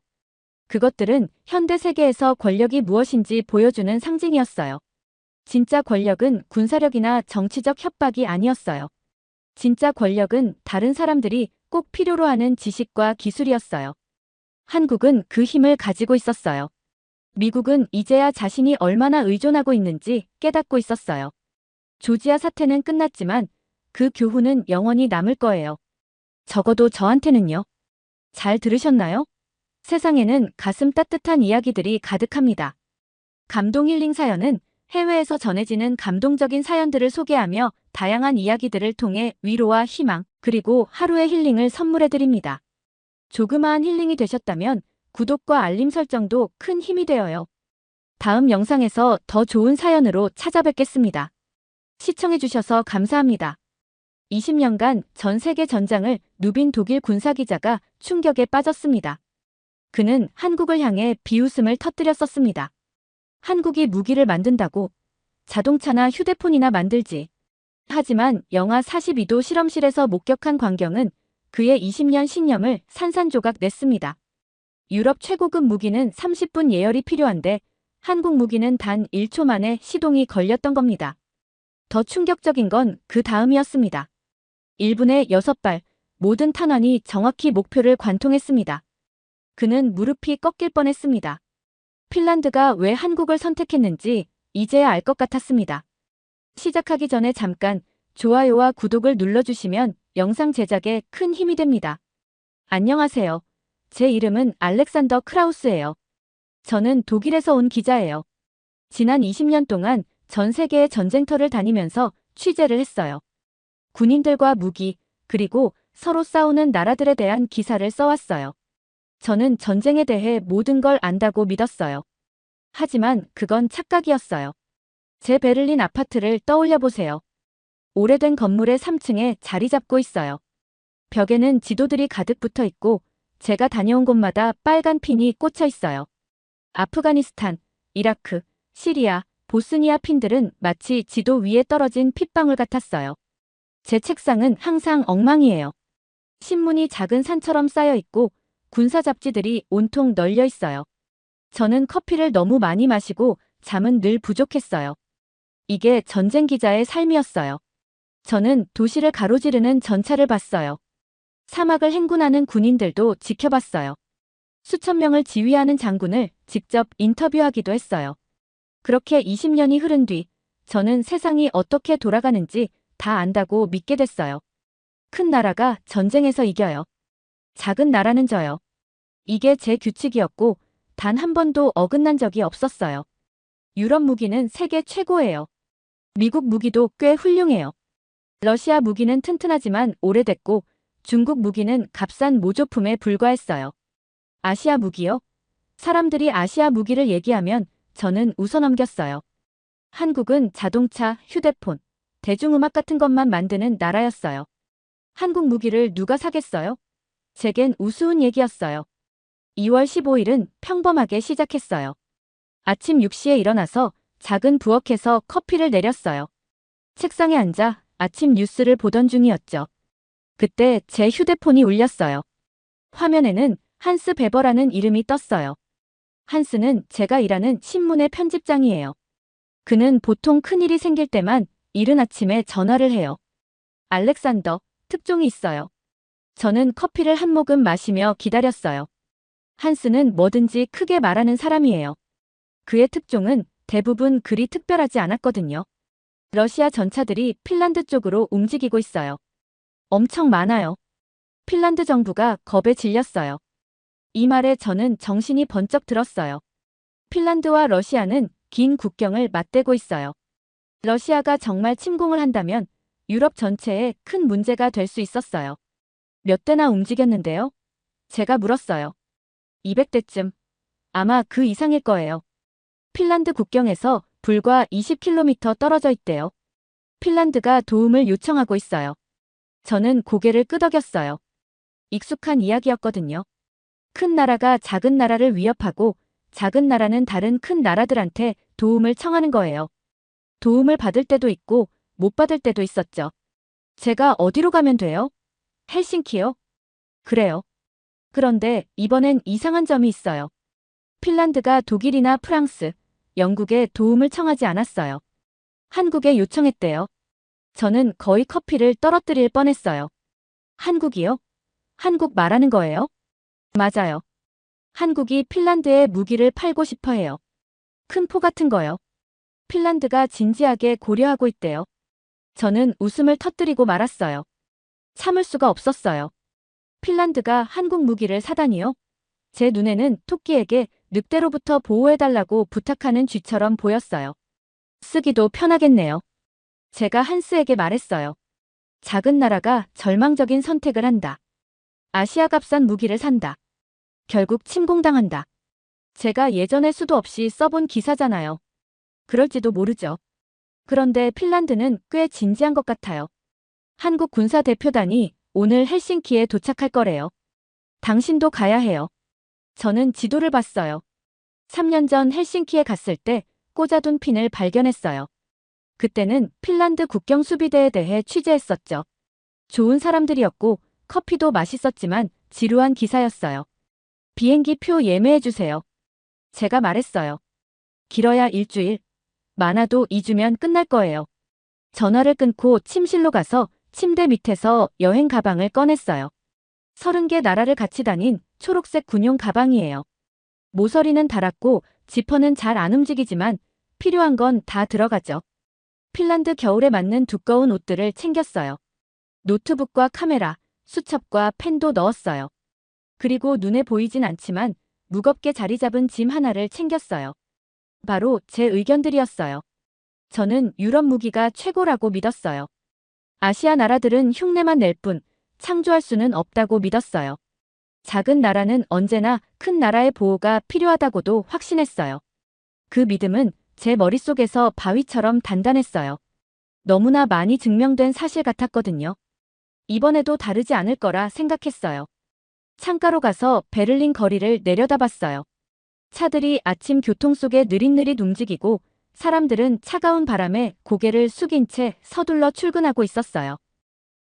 그것들은 현대 세계에서 권력이 무엇인지 보여주는 상징이었어요. 진짜 권력은 군사력이나 정치적 협박이 아니었어요. 진짜 권력은 다른 사람들이 꼭 필요로 하는 지식과 기술이었어요. 한국은 그 힘을 가지고 있었어요. 미국은 이제야 자신이 얼마나 의존하고 있는지 깨닫고 있었어요. 조지아 사태는 끝났지만 그 교훈은 영원히 남을 거예요. 적어도 저한테는요. 잘 들으셨나요? 세상에는 가슴 따뜻한 이야기들이 가득합니다. 감동 힐링 사연은 해외에서 전해지는 감동적인 사연들을 소개하며 다양한 이야기들을 통해 위로와 희망, 그리고 하루의 힐링을 선물해드립니다. 조그마한 힐링이 되셨다면 구독과 알림 설정도 큰 힘이 되어요. 다음 영상에서 더 좋은 사연으로 찾아뵙겠습니다. 시청해주셔서 감사합니다. 20년간 전 세계 전장을 누빈 독일 군사기자가 충격에 빠졌습니다. 그는 한국을 향해 비웃음을 터뜨렸었습니다. 한국이 무기를 만든다고? 자동차나 휴대폰이나 만들지. 하지만 영하 42도 실험실에서 목격한 광경은 그의 20년 신념을 산산조각 냈습니다. 유럽 최고급 무기는 30분 예열이 필요한데 한국 무기는 단 1초 만에 시동이 걸렸던 겁니다. 더 충격적인 건 그 다음이었습니다. 1분에 6발, 모든 탄환이 정확히 목표를 관통했습니다. 그는 무릎이 꺾일 뻔했습니다. 핀란드가 왜 한국을 선택했는지 이제야 알 것 같았습니다. 시작하기 전에 잠깐 좋아요와 구독을 눌러주시면 영상 제작에 큰 힘이 됩니다. 안녕하세요. 제 이름은 알렉산더 크라우스예요. 저는 독일에서 온 기자예요. 지난 20년 동안 전 세계의 전쟁터를 다니면서 취재를 했어요. 군인들과 무기, 그리고 서로 싸우는 나라들에 대한 기사를 써왔어요. 저는 전쟁에 대해 모든 걸 안다고 믿었어요. 하지만 그건 착각이었어요. 제 베를린 아파트를 떠올려 보세요. 오래된 건물의 3층에 자리 잡고 있어요. 벽에는 지도들이 가득 붙어 있고 제가 다녀온 곳마다 빨간 핀이 꽂혀 있어요. 아프가니스탄, 이라크, 시리아, 보스니아 핀들은 마치 지도 위에 떨어진 핏방울 같았어요. 제 책상은 항상 엉망이에요. 신문이 작은 산처럼 쌓여 있고 군사 잡지들이 온통 널려 있어요. 저는 커피를 너무 많이 마시고 잠은 늘 부족했어요. 이게 전쟁 기자의 삶이었어요. 저는 도시를 가로지르는 전차를 봤어요. 사막을 행군하는 군인들도 지켜봤어요. 수천 명을 지휘하는 장군을 직접 인터뷰하기도 했어요. 그렇게 20년이 흐른 뒤 저는 세상이 어떻게 돌아가는지 다 안다고 믿게 됐어요. 큰 나라가 전쟁에서 이겨요. 작은 나라는 져요. 이게 제 규칙이었고 단 한 번도 어긋난 적이 없었어요. 유럽 무기는 세계 최고예요. 미국 무기도 꽤 훌륭해요. 러시아 무기는 튼튼하지만 오래됐고 중국 무기는 값싼 모조품에 불과했어요. 아시아 무기요? 사람들이 아시아 무기를 얘기하면 저는 웃어넘겼어요. 한국은 자동차, 휴대폰, 대중음악 같은 것만 만드는 나라였어요. 한국 무기를 누가 사겠어요? 제겐 우스운 얘기였어요. 2월 15일은 평범하게 시작했어요. 아침 6시에 일어나서 작은 부엌에서 커피를 내렸어요. 책상에 앉아 아침 뉴스를 보던 중이었죠. 그때 제 휴대폰이 울렸어요. 화면에는 한스 베버라는 이름이 떴어요. 한스는 제가 일하는 신문의 편집장이에요. 그는 보통 큰일이 생길 때만 이른 아침에 전화를 해요. 알렉산더, 특종이 있어요. 저는 커피를 한 모금 마시며 기다렸어요. 한스는 뭐든지 크게 말하는 사람이에요. 그의 특종은 대부분 그리 특별하지 않았거든요. 러시아 전차들이 핀란드 쪽으로 움직이고 있어요. 엄청 많아요. 핀란드 정부가 겁에 질렸어요. 이 말에 저는 정신이 번쩍 들었어요. 핀란드와 러시아는 긴 국경을 맞대고 있어요. 러시아가 정말 침공을 한다면 유럽 전체에 큰 문제가 될 수 있었어요. 몇 대나 움직였는데요? 제가 물었어요. 200대쯤. 아마 그 이상일 거예요. 핀란드 국경에서 불과 20km 떨어져 있대요. 핀란드가 도움을 요청하고 있어요. 저는 고개를 끄덕였어요. 익숙한 이야기였거든요. 큰 나라가 작은 나라를 위협하고 작은 나라는 다른 큰 나라들한테 도움을 청하는 거예요. 도움을 받을 때도 있고 못 받을 때도 있었죠. 제가 어디로 가면 돼요? 헬싱키요? 그래요. 그런데 이번엔 이상한 점이 있어요. 핀란드가 독일이나 프랑스, 영국에 도움을 청하지 않았어요. 한국에 요청했대요. 저는 거의 커피를 떨어뜨릴 뻔했어요. 한국이요? 한국 말하는 거예요? 맞아요. 한국이 핀란드에 무기를 팔고 싶어 해요. 큰 포 같은 거요. 핀란드가 진지하게 고려하고 있대요. 저는 웃음을 터뜨리고 말았어요. 참을 수가 없었어요. 핀란드가 한국 무기를 사다니요? 제 눈에는 토끼에게 늑대로부터 보호해달라고 부탁하는 쥐처럼 보였어요. 쓰기도 편하겠네요. 제가 한스에게 말했어요. 작은 나라가 절망적인 선택을 한다. 아시아 값싼 무기를 산다. 결국 침공당한다. 제가 예전에 수도 없이 써본 기사잖아요. 그럴지도 모르죠. 그런데 핀란드는 꽤 진지한 것 같아요. 한국 군사 대표단이 오늘 헬싱키에 도착할 거래요. 당신도 가야 해요. 저는 지도를 봤어요. 3년 전 헬싱키에 갔을 때 꽂아둔 핀을 발견했어요. 그때는 핀란드 국경 수비대에 대해 취재했었죠. 좋은 사람들이었고 커피도 맛있었지만 지루한 기사였어요. 비행기 표 예매해주세요. 제가 말했어요. 길어야 일주일, 많아도 2주면 끝날 거예요. 전화를 끊고 침실로 가서 침대 밑에서 여행 가방을 꺼냈어요. 30개 나라를 같이 다닌 초록색 군용 가방이에요. 모서리는 달았고 지퍼는 잘 안 움직이지만 필요한 건 다 들어가죠. 핀란드 겨울에 맞는 두꺼운 옷들을 챙겼어요. 노트북과 카메라, 수첩과 펜도 넣었어요. 그리고 눈에 보이진 않지만 무겁게 자리 잡은 짐 하나를 챙겼어요. 바로 제 의견들이었어요. 저는 유럽 무기가 최고라고 믿었어요. 아시아 나라들은 흉내만 낼 뿐 창조할 수는 없다고 믿었어요. 작은 나라는 언제나 큰 나라의 보호가 필요하다고도 확신했어요. 그 믿음은 제 머릿속에서 바위처럼 단단했어요. 너무나 많이 증명된 사실 같았거든요. 이번에도 다르지 않을 거라 생각했어요. 창가로 가서 베를린 거리를 내려다봤어요. 차들이 아침 교통 속에 느릿느릿 움직이고 사람들은 차가운 바람에 고개를 숙인 채 서둘러 출근하고 있었어요.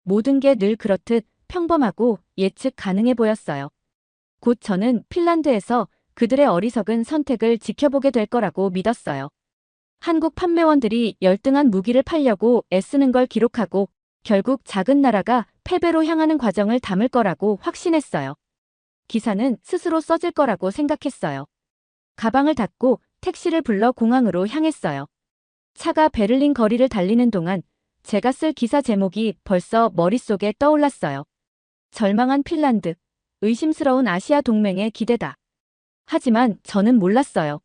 모든 게 늘 그렇듯 평범하고 예측 가능해 보였어요. 곧 저는 핀란드에서 그들의 어리석은 선택을 지켜보게 될 거라고 믿었어요. 한국 판매원들이 열등한 무기를 팔려고 애쓰는 걸 기록하고 결국 작은 나라가 패배로 향하는 과정을 담을 거라고 확신했어요. 기사는 스스로 써질 거라고 생각했어요. 가방을 닫고 택시를 불러 공항으로 향했어요. 차가 베를린 거리를 달리는 동안 제가 쓸 기사 제목이 벌써 머릿속에 떠올랐어요. 절망한 핀란드, 의심스러운 아시아 동맹의 기대다. 하지만 저는 몰랐어요.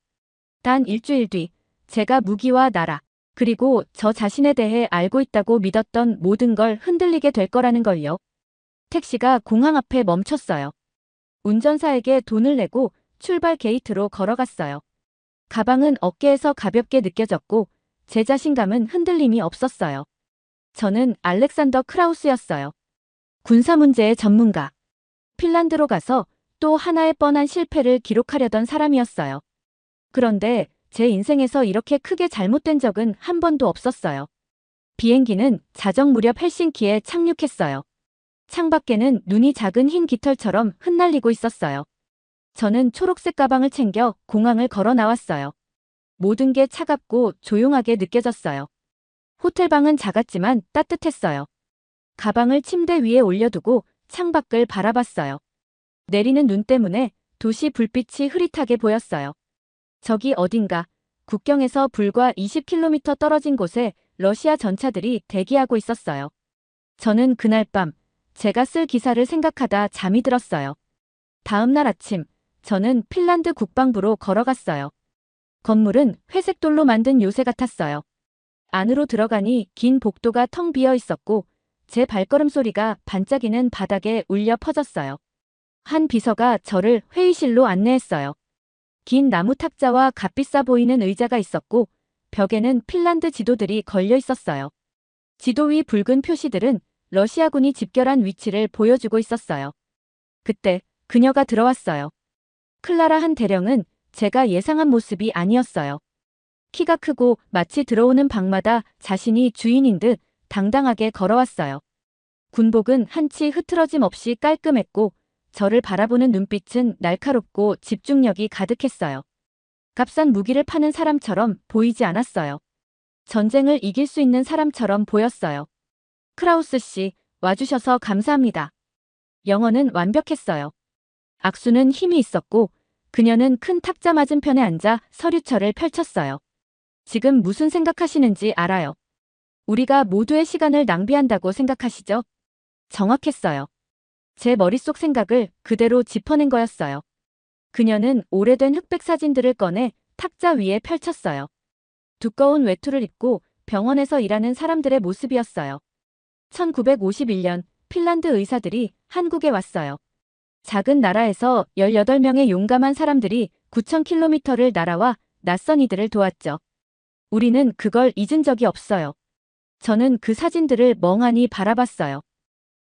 단 일주일 뒤 제가 무기와 나라, 그리고 저 자신에 대해 알고 있다고 믿었던 모든 걸 흔들리게 될 거라는 걸요. 택시가 공항 앞에 멈췄어요. 운전사에게 돈을 내고 출발 게이트로 걸어갔어요. 가방은 어깨에서 가볍게 느껴졌고 제 자신감은 흔들림이 없었어요. 저는 알렉산더 크라우스였어요. 군사 문제의 전문가. 핀란드로 가서 또 하나의 뻔한 실패를 기록하려던 사람이었어요. 그런데 제 인생에서 이렇게 크게 잘못된 적은 한 번도 없었어요. 비행기는 자정 무렵 헬싱키에 착륙했어요. 창밖에는 눈이 작은 흰 깃털처럼 흩날리고 있었어요. 저는 초록색 가방을 챙겨 공항을 걸어 나왔어요. 모든 게 차갑고 조용하게 느껴졌어요. 호텔방은 작았지만 따뜻했어요. 가방을 침대 위에 올려두고 창밖을 바라봤어요. 내리는 눈 때문에 도시 불빛이 흐릿하게 보였어요. 저기 어딘가 국경에서 불과 20km 떨어진 곳에 러시아 전차들이 대기하고 있었어요. 저는 그날 밤 제가 쓸 기사를 생각하다 잠이 들었어요. 다음 날 아침 저는 핀란드 국방부로 걸어갔어요. 건물은 회색 돌로 만든 요새 같았어요. 안으로 들어가니 긴 복도가 텅 비어 있었고 제 발걸음 소리가 반짝이는 바닥에 울려 퍼졌어요. 한 비서가 저를 회의실로 안내했어요. 긴 나무 탁자와 값비싸 보이는 의자가 있었고 벽에는 핀란드 지도들이 걸려 있었어요. 지도 위 붉은 표시들은 러시아군이 집결한 위치를 보여주고 있었어요. 그때 그녀가 들어왔어요. 클라라 한 대령은 제가 예상한 모습이 아니었어요. 키가 크고 마치 들어오는 방마다 자신이 주인인 듯 당당하게 걸어왔어요. 군복은 한치 흐트러짐 없이 깔끔했고 저를 바라보는 눈빛은 날카롭고 집중력이 가득했어요. 값싼 무기를 파는 사람처럼 보이지 않았어요. 전쟁을 이길 수 있는 사람처럼 보였어요. 크라우스 씨, 와주셔서 감사합니다. 영어는 완벽했어요. 악수는 힘이 있었고 그녀는 큰 탁자 맞은편에 앉아 서류철을 펼쳤어요. 지금 무슨 생각하시는지 알아요. 우리가 모두의 시간을 낭비한다고 생각하시죠? 정확했어요. 제 머릿속 생각을 그대로 짚어낸 거였어요. 그녀는 오래된 흑백 사진들을 꺼내 탁자 위에 펼쳤어요. 두꺼운 외투를 입고 병원에서 일하는 사람들의 모습이었어요. 1951년 핀란드 의사들이 한국에 왔어요. 작은 나라에서 18명의 용감한 사람들이 9,000km를 날아와 낯선 이들을 도왔죠. 우리는 그걸 잊은 적이 없어요. 저는 그 사진들을 멍하니 바라봤어요.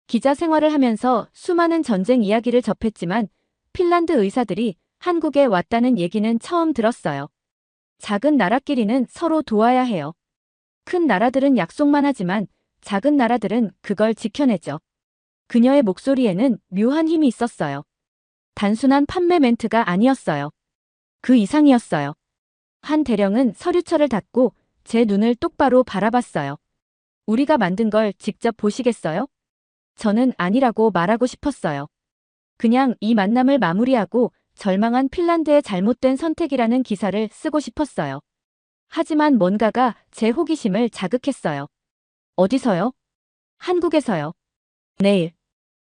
기자 생활을 하면서 수많은 전쟁 이야기를 접했지만 핀란드 의사들이 한국에 왔다는 얘기는 처음 들었어요. 작은 나라끼리는 서로 도와야 해요. 큰 나라들은 약속만 하지만 작은 나라들은 그걸 지켜내죠. 그녀의 목소리에는 묘한 힘이 있었어요. 단순한 판매 멘트가 아니었어요. 그 이상이었어요. 한 대령은 서류철을 닫고 제 눈을 똑바로 바라봤어요. 우리가 만든 걸 직접 보시겠어요? 저는 아니라고 말하고 싶었어요. 그냥 이 만남을 마무리하고 절망한 핀란드의 잘못된 선택이라는 기사를 쓰고 싶었어요. 하지만 뭔가가 제 호기심을 자극했어요. 어디서요? 한국에서요. 내일.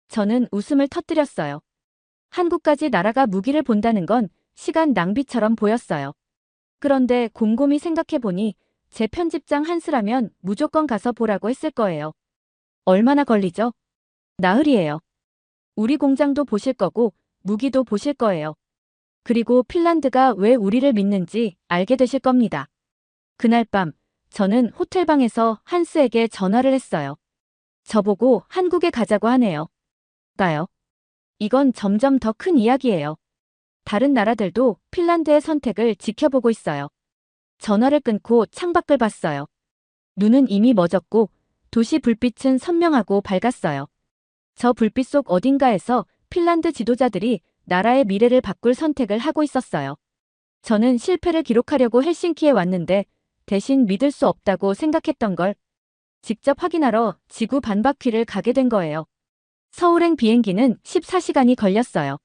저는 웃음을 터뜨렸어요. 한국까지 날아가 무기를 본다는 건 시간 낭비처럼 보였어요. 그런데 곰곰이 생각해보니 제 편집장 한스라면 무조건 가서 보라고 했을 거예요. 얼마나 걸리죠? 나흘이에요. 우리 공장도 보실 거고 무기도 보실 거예요. 그리고 핀란드가 왜 우리를 믿는지 알게 되실 겁니다. 그날 밤 저는 호텔방에서 한스에게 전화를 했어요. 저보고 한국에 가자고 하네요. 가요? 이건 점점 더 큰 이야기예요. 다른 나라들도 핀란드의 선택을 지켜보고 있어요. 전화를 끊고 창밖을 봤어요. 눈은 이미 멎었고 도시 불빛은 선명하고 밝았어요. 저 불빛 속 어딘가에서 핀란드 지도자들이 나라의 미래를 바꿀 선택을 하고 있었어요. 저는 실패를 기록하려고 헬싱키에 왔는데 대신 믿을 수 없다고 생각했던 걸 직접 확인하러 지구 반바퀴를 가게 된 거예요. 서울행 비행기는 14시간이 걸렸어요.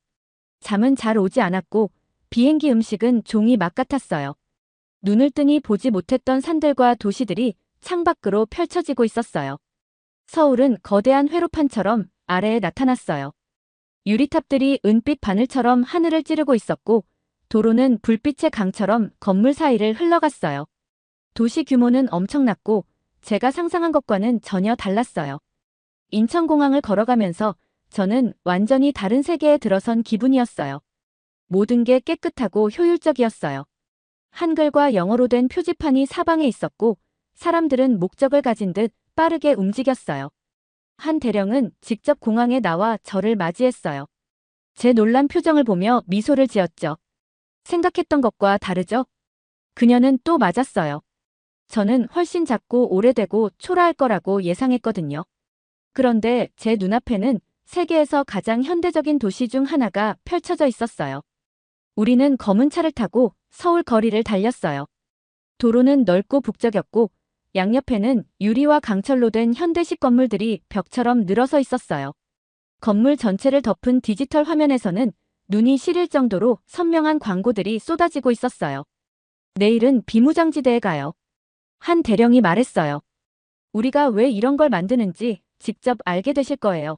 잠은 잘 오지 않았고 비행기 음식은 종이 맛 같았어요. 눈을 뜨니 보지 못했던 산들과 도시들이 창밖으로 펼쳐지고 있었어요. 서울은 거대한 회로판처럼 아래에 나타났어요. 유리탑들이 은빛 바늘처럼 하늘을 찌르고 있었고 도로는 불빛의 강처럼 건물 사이를 흘러갔어요. 도시 규모는 엄청났고 제가 상상한 것과는 전혀 달랐어요. 인천공항을 걸어가면서 저는 완전히 다른 세계에 들어선 기분이었어요. 모든 게 깨끗하고 효율적이었어요. 한글과 영어로 된 표지판이 사방에 있었고 사람들은 목적을 가진 듯 빠르게 움직였어요. 한 대령은 직접 공항에 나와 저를 맞이했어요. 제 놀란 표정을 보며 미소를 지었죠. 생각했던 것과 다르죠? 그녀는 또 맞았어요. 저는 훨씬 작고 오래되고 초라할 거라고 예상했거든요. 그런데 제 눈앞에는 세계에서 가장 현대적인 도시 중 하나가 펼쳐져 있었어요. 우리는 검은 차를 타고 서울 거리를 달렸어요. 도로는 넓고 북적였고 양옆에는 유리와 강철로 된 현대식 건물들이 벽처럼 늘어서 있었어요. 건물 전체를 덮은 디지털 화면에서는 눈이 시릴 정도로 선명한 광고들이 쏟아지고 있었어요. 내일은 비무장지대에 가요. 한 대령이 말했어요. 우리가 왜 이런 걸 만드는지 직접 알게 되실 거예요.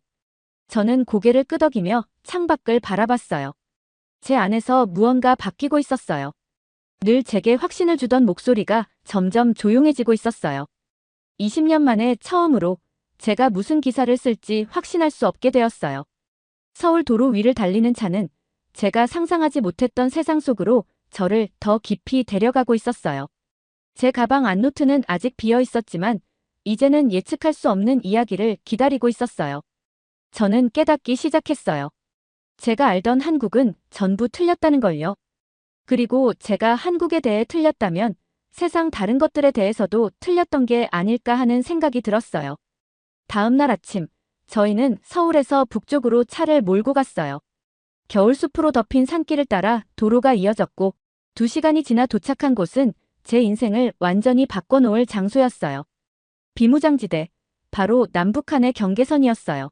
저는 고개를 끄덕이며 창밖을 바라봤어요. 제 안에서 무언가 바뀌고 있었어요. 늘 제게 확신을 주던 목소리가 점점 조용해지고 있었어요. 20년 만에 처음으로 제가 무슨 기사를 쓸지 확신할 수 없게 되었어요. 서울 도로 위를 달리는 차는 제가 상상하지 못했던 세상 속으로 저를 더 깊이 데려가고 있었어요. 제 가방 안노트는 아직 비어 있었지만 이제는 예측할 수 없는 이야기를 기다리고 있었어요. 저는 깨닫기 시작했어요. 제가 알던 한국은 전부 틀렸다는 걸요. 그리고 제가 한국에 대해 틀렸다면 세상 다른 것들에 대해서도 틀렸던 게 아닐까 하는 생각이 들었어요. 다음 날 아침, 저희는 서울에서 북쪽으로 차를 몰고 갔어요. 겨울숲으로 덮인 산길을 따라 도로가 이어졌고 2시간이 지나 도착한 곳은 제 인생을 완전히 바꿔놓을 장소였어요. 비무장지대, 바로 남북한의 경계선이었어요.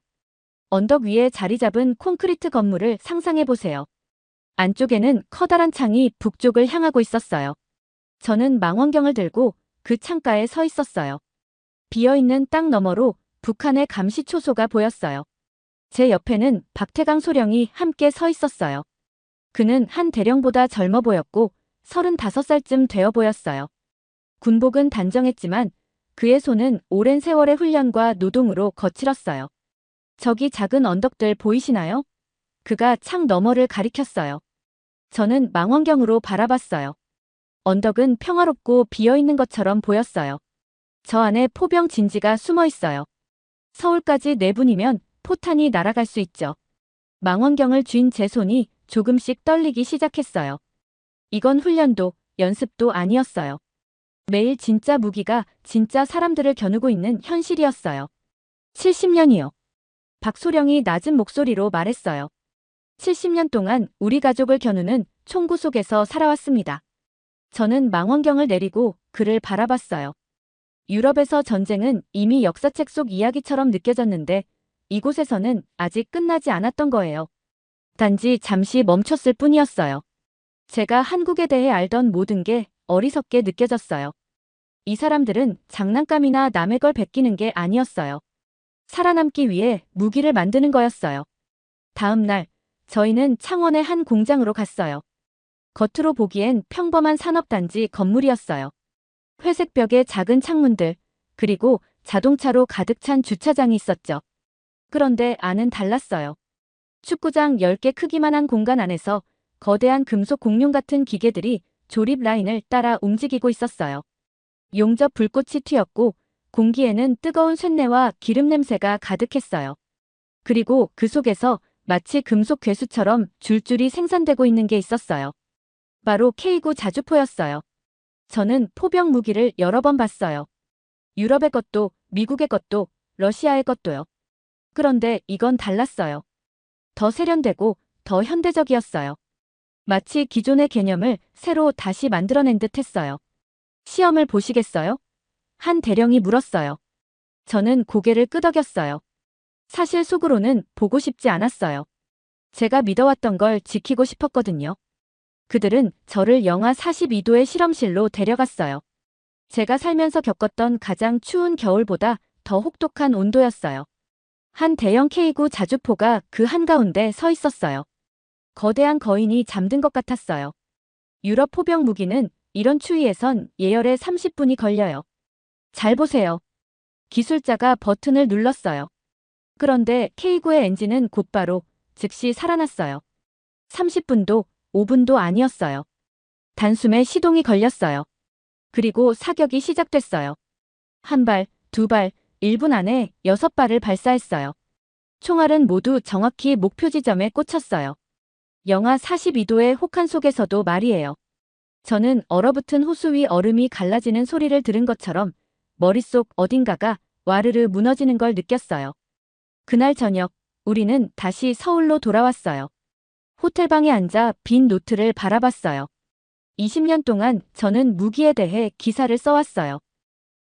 언덕 위에 자리 잡은 콘크리트 건물을 상상해보세요. 안쪽에는 커다란 창이 북쪽을 향하고 있었어요. 저는 망원경을 들고 그 창가에 서 있었어요. 비어있는 땅 너머로 북한의 감시초소가 보였어요. 제 옆에는 박태강 소령이 함께 서 있었어요. 그는 한 대령보다 젊어 보였고 35살쯤 되어 보였어요. 군복은 단정했지만 그의 손은 오랜 세월의 훈련과 노동으로 거칠었어요. 저기 작은 언덕들 보이시나요? 그가 창 너머를 가리켰어요. 저는 망원경으로 바라봤어요. 언덕은 평화롭고 비어있는 것처럼 보였어요. 저 안에 포병 진지가 숨어 있어요. 서울까지 4분이면 포탄이 날아갈 수 있죠. 망원경을 쥔 제 손이 조금씩 떨리기 시작했어요. 이건 훈련도 연습도 아니었어요. 매일 진짜 무기가 진짜 사람들을 겨누고 있는 현실이었어요. 70년이요. 박소령이 낮은 목소리로 말했어요. 70년 동안 우리 가족을 겨누는 총구 속에서 살아왔습니다. 저는 망원경을 내리고 그를 바라봤어요. 유럽에서 전쟁은 이미 역사책 속 이야기처럼 느껴졌는데 이곳에서는 아직 끝나지 않았던 거예요. 단지 잠시 멈췄을 뿐이었어요. 제가 한국에 대해 알던 모든 게 어리석게 느껴졌어요. 이 사람들은 장난감이나 남의 걸 베끼는 게 아니었어요. 살아남기 위해 무기를 만드는 거였어요. 다음 날, 저희는 창원의 한 공장으로 갔어요. 겉으로 보기엔 평범한 산업단지 건물이었어요. 회색 벽에 작은 창문들, 그리고 자동차로 가득 찬 주차장이 있었죠. 그런데 안은 달랐어요. 축구장 10개 크기만한 공간 안에서 거대한 금속 공룡 같은 기계들이 조립 라인을 따라 움직이고 있었어요. 용접 불꽃이 튀었고 공기에는 뜨거운 쇳내와 기름 냄새가 가득했어요. 그리고 그 속에서 마치 금속 괴수처럼 줄줄이 생산되고 있는 게 있었어요. 바로 K9 자주포였어요. 저는 포병 무기를 여러 번 봤어요. 유럽의 것도, 미국의 것도, 러시아의 것도요. 그런데 이건 달랐어요. 더 세련되고 더 현대적이었어요. 마치 기존의 개념을 새로 다시 만들어낸 듯 했어요. 시험을 보시겠어요? 한 대령이 물었어요. 저는 고개를 끄덕였어요. 사실 속으로는 보고 싶지 않았어요. 제가 믿어왔던 걸 지키고 싶었거든요. 그들은 저를 영하 42도의 실험실로 데려갔어요. 제가 살면서 겪었던 가장 추운 겨울보다 더 혹독한 온도였어요. 한 대형 K9 자주포가 그 한가운데 서 있었어요. 거대한 거인이 잠든 것 같았어요. 유럽 포병 무기는 이런 추위에선 예열에 30분이 걸려요. 잘 보세요. 기술자가 버튼을 눌렀어요. 그런데 K9의 엔진은 곧바로 즉시 살아났어요. 30분도 5분도 아니었어요. 단숨에 시동이 걸렸어요. 그리고 사격이 시작됐어요. 한 발, 두 발, 1분 안에 6발을 발사했어요. 총알은 모두 정확히 목표 지점에 꽂혔어요. 영하 42도의 혹한 속에서도 말이에요. 저는 얼어붙은 호수 위 얼음이 갈라지는 소리를 들은 것처럼 머릿속 어딘가가 와르르 무너지는 걸 느꼈어요. 그날 저녁, 우리는 다시 서울로 돌아왔어요. 호텔방에 앉아 빈 노트를 바라봤어요. 20년 동안 저는 무기에 대해 기사를 써왔어요.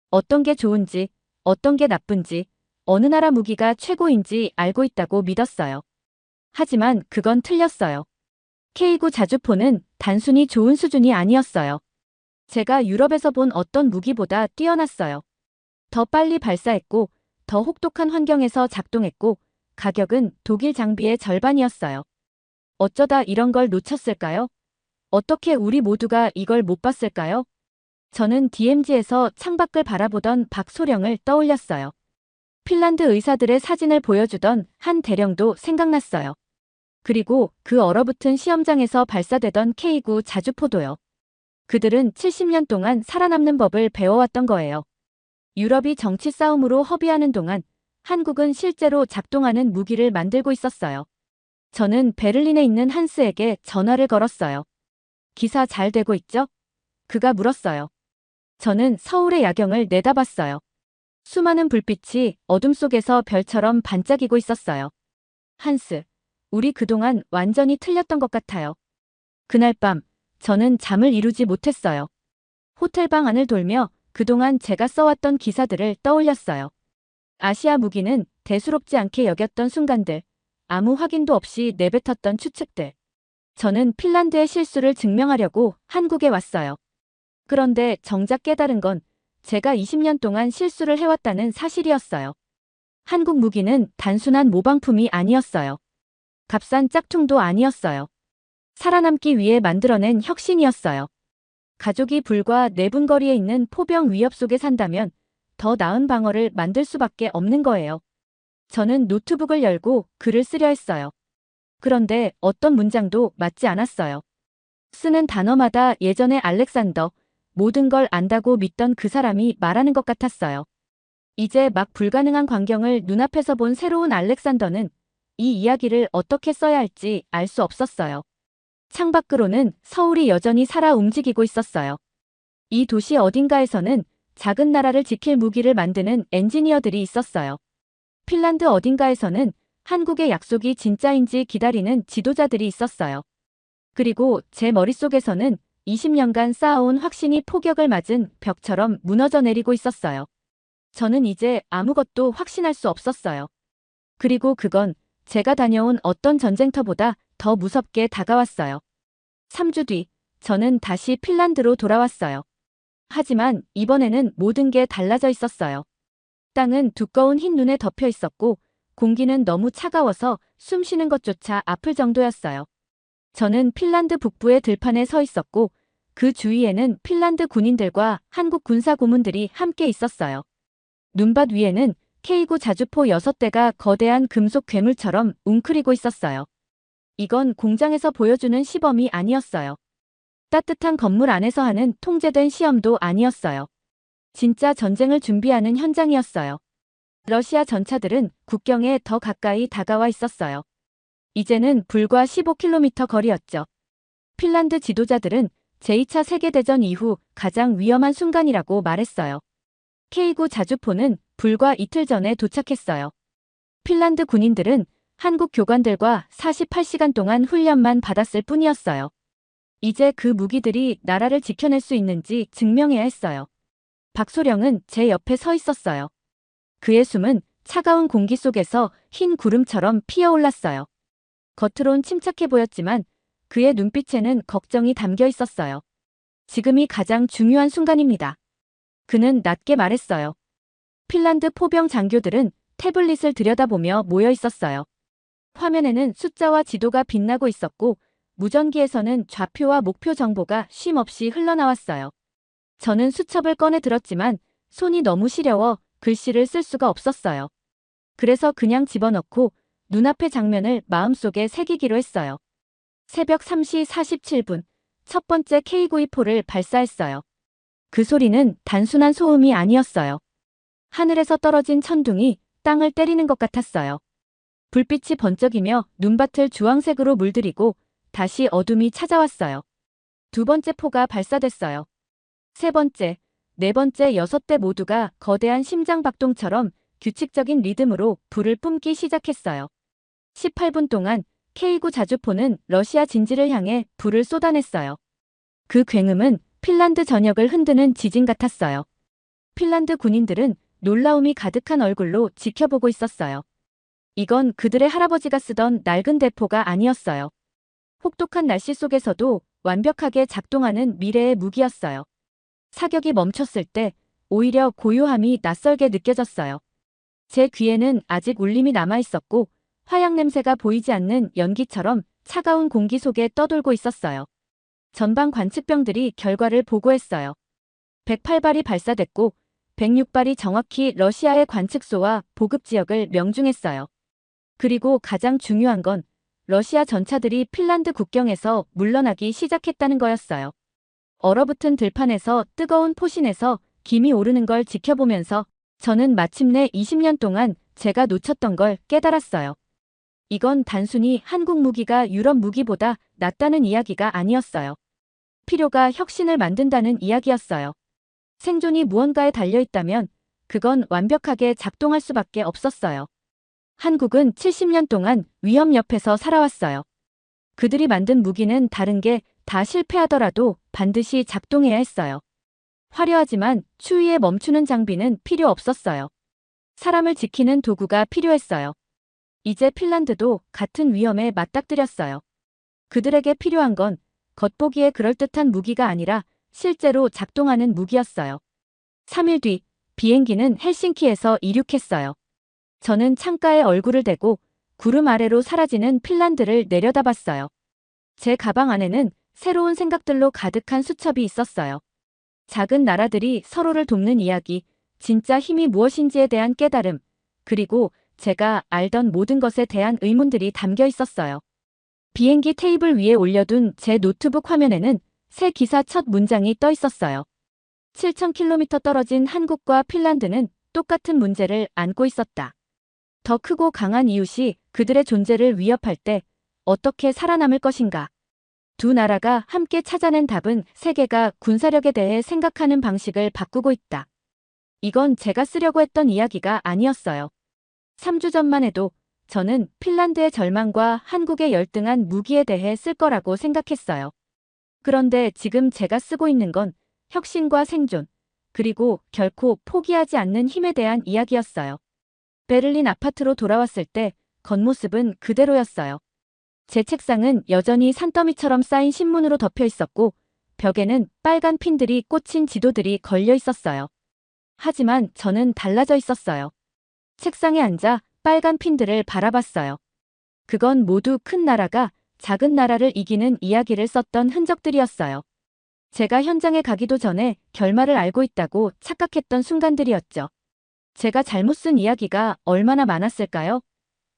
어떤 게 좋은지, 어떤 게 나쁜지, 어느 나라 무기가 최고인지 알고 있다고 믿었어요. 하지만 그건 틀렸어요. K9 자주포는 단순히 좋은 수준이 아니었어요. 제가 유럽에서 본 어떤 무기보다 뛰어났어요. 더 빨리 발사했고 더 혹독한 환경에서 작동했고 가격은 독일 장비의 절반이었어요. 어쩌다 이런 걸 놓쳤을까요? 어떻게 우리 모두가 이걸 못 봤을까요? 저는 DMZ에서 창밖을 바라보던 박소령을 떠올렸어요. 핀란드 의사들의 사진을 보여주던 한 대령도 생각났어요. 그리고 그 얼어붙은 시험장에서 발사되던 K9 자주포도요. 그들은 70년 동안 살아남는 법을 배워왔던 거예요. 유럽이 정치 싸움으로 허비하는 동안 한국은 실제로 작동하는 무기를 만들고 있었어요. 저는 베를린에 있는 한스에게 전화를 걸었어요. 기사 잘 되고 있죠? 그가 물었어요. 저는 서울의 야경을 내다봤어요. 수많은 불빛이 어둠 속에서 별처럼 반짝이고 있었어요. 한스, 우리 그동안 완전히 틀렸던 것 같아요. 그날 밤, 저는 잠을 이루지 못했어요. 호텔방 안을 돌며 그동안 제가 써왔던 기사들을 떠올렸어요. 아시아 무기는 대수롭지 않게 여겼던 순간들, 아무 확인도 없이 내뱉었던 추측들. 저는 핀란드의 실수를 증명하려고 한국에 왔어요. 그런데 정작 깨달은 건 제가 20년 동안 실수를 해왔다는 사실이었어요. 한국 무기는 단순한 모방품이 아니었어요. 값싼 짝퉁도 아니었어요. 살아남기 위해 만들어낸 혁신이었어요. 가족이 불과 4분 거리에 있는 포병 위협 속에 산다면 더 나은 방어를 만들 수밖에 없는 거예요. 저는 노트북을 열고 글을 쓰려 했어요. 그런데 어떤 문장도 맞지 않았어요. 쓰는 단어마다 예전의 알렉산더, 모든 걸 안다고 믿던 그 사람이 말하는 것 같았어요. 이제 막 불가능한 광경을 눈앞에서 본 새로운 알렉산더는 이 이야기를 어떻게 써야 할지 알 수 없었어요. 창밖으로는 서울이 여전히 살아 움직이고 있었어요. 이 도시 어딘가에서는 작은 나라를 지킬 무기를 만드는 엔지니어들이 있었어요. 핀란드 어딘가에서는 한국의 약속이 진짜인지 기다리는 지도자들이 있었어요. 그리고 제 머릿속에서는 20년간 쌓아온 확신이 폭격을 맞은 벽처럼 무너져 내리고 있었어요. 저는 이제 아무것도 확신할 수 없었어요. 그리고 그건 제가 다녀온 어떤 전쟁터보다 더 무섭게 다가왔어요. 3주 뒤, 저는 다시 핀란드로 돌아왔어요. 하지만 이번에는 모든 게 달라져 있었어요. 땅은 두꺼운 흰 눈에 덮여 있었고 공기는 너무 차가워서 숨 쉬는 것조차 아플 정도였어요. 저는 핀란드 북부의 들판에 서 있었고 그 주위에는 핀란드 군인들과 한국 군사 고문들이 함께 있었어요. 눈밭 위에는 K9 자주포 6대가 거대한 금속 괴물처럼 웅크리고 있었어요. 이건 공장에서 보여주는 시범이 아니었어요. 따뜻한 건물 안에서 하는 통제된 시험도 아니었어요. 진짜 전쟁을 준비하는 현장이었어요. 러시아 전차들은 국경에 더 가까이 다가와 있었어요. 이제는 불과 15km 거리였죠. 핀란드 지도자들은 제2차 세계대전 이후 가장 위험한 순간이라고 말했어요. K9 자주포는 불과 이틀 전에 도착했어요. 핀란드 군인들은 한국 교관들과 48시간 동안 훈련만 받았을 뿐이었어요. 이제 그 무기들이 나라를 지켜낼 수 있는지 증명해야 했어요. 박소령은 제 옆에 서 있었어요. 그의 숨은 차가운 공기 속에서 흰 구름처럼 피어올랐어요. 겉으론 침착해 보였지만 그의 눈빛에는 걱정이 담겨 있었어요. 지금이 가장 중요한 순간입니다. 그는 낮게 말했어요. 핀란드 포병 장교들은 태블릿을 들여다보며 모여 있었어요. 화면에는 숫자와 지도가 빛나고 있었고 무전기에서는 좌표와 목표 정보가 쉼없이 흘러나왔어요. 저는 수첩을 꺼내 들었지만 손이 너무 시려워 글씨를 쓸 수가 없었어요. 그래서 그냥 집어넣고 눈앞의 장면을 마음속에 새기기로 했어요. 새벽 3시 47분, 첫 번째 K924를 발사했어요. 그 소리는 단순한 소음이 아니었어요. 하늘에서 떨어진 천둥이 땅을 때리는 것 같았어요. 불빛이 번쩍이며 눈밭을 주황색으로 물들이고 다시 어둠이 찾아왔어요. 두 번째 포가 발사됐어요. 세 번째, 네 번째, 6대 모두가 거대한 심장박동처럼 규칙적인 리듬으로 불을 뿜기 시작했어요. 18분 동안 K9 자주포는 러시아 진지를 향해 불을 쏟아냈어요. 그 굉음은 핀란드 전역을 흔드는 지진 같았어요. 핀란드 군인들은 놀라움이 가득한 얼굴로 지켜보고 있었어요. 이건 그들의 할아버지가 쓰던 낡은 대포가 아니었어요. 혹독한 날씨 속에서도 완벽하게 작동하는 미래의 무기였어요. 사격이 멈췄을 때 오히려 고요함이 낯설게 느껴졌어요. 제 귀에는 아직 울림이 남아있었고 화약 냄새가 보이지 않는 연기처럼 차가운 공기 속에 떠돌고 있었어요. 전방 관측병들이 결과를 보고했어요. 108발이 발사됐고 106발이 정확히 러시아의 관측소와 보급지역을 명중했어요. 그리고 가장 중요한 건 러시아 전차들이 핀란드 국경에서 물러나기 시작했다는 거였어요. 얼어붙은 들판에서 뜨거운 포신에서 김이 오르는 걸 지켜보면서 저는 마침내 20년 동안 제가 놓쳤던 걸 깨달았어요. 이건 단순히 한국 무기가 유럽 무기보다 낫다는 이야기가 아니었어요. 필요가 혁신을 만든다는 이야기였어요. 생존이 무언가에 달려있다면 그건 완벽하게 작동할 수밖에 없었어요. 한국은 70년 동안 위험 옆에서 살아왔어요. 그들이 만든 무기는 다른 게 다 실패하더라도 반드시 작동해야 했어요. 화려하지만 추위에 멈추는 장비는 필요 없었어요. 사람을 지키는 도구가 필요했어요. 이제 핀란드도 같은 위험에 맞닥뜨렸어요. 그들에게 필요한 건 겉보기에 그럴듯한 무기가 아니라 실제로 작동하는 무기였어요. 3일 뒤 비행기는 헬싱키에서 이륙했어요. 저는 창가에 얼굴을 대고 구름 아래로 사라지는 핀란드를 내려다봤어요. 제 가방 안에는 새로운 생각들로 가득한 수첩이 있었어요. 작은 나라들이 서로를 돕는 이야기, 진짜 힘이 무엇인지에 대한 깨달음, 그리고 제가 알던 모든 것에 대한 의문들이 담겨 있었어요. 비행기 테이블 위에 올려둔 제 노트북 화면에는 새 기사 첫 문장이 떠 있었어요. 7,000km 떨어진 한국과 핀란드는 똑같은 문제를 안고 있었다. 더 크고 강한 이웃이 그들의 존재를 위협할 때 어떻게 살아남을 것인가? 두 나라가 함께 찾아낸 답은 세계가 군사력에 대해 생각하는 방식을 바꾸고 있다. 이건 제가 쓰려고 했던 이야기가 아니었어요. 3주 전만 해도 저는 핀란드의 절망과 한국의 열등한 무기에 대해 쓸 거라고 생각했어요. 그런데 지금 제가 쓰고 있는 건 혁신과 생존, 그리고 결코 포기하지 않는 힘에 대한 이야기였어요. 베를린 아파트로 돌아왔을 때 겉모습은 그대로였어요. 제 책상은 여전히 산더미처럼 쌓인 신문으로 덮여 있었고 벽에는 빨간 핀들이 꽂힌 지도들이 걸려 있었어요. 하지만 저는 달라져 있었어요. 책상에 앉아 빨간 핀들을 바라봤어요. 그건 모두 큰 나라가 작은 나라를 이기는 이야기를 썼던 흔적들이었어요. 제가 현장에 가기도 전에 결말을 알고 있다고 착각했던 순간들이었죠. 제가 잘못 쓴 이야기가 얼마나 많았을까요?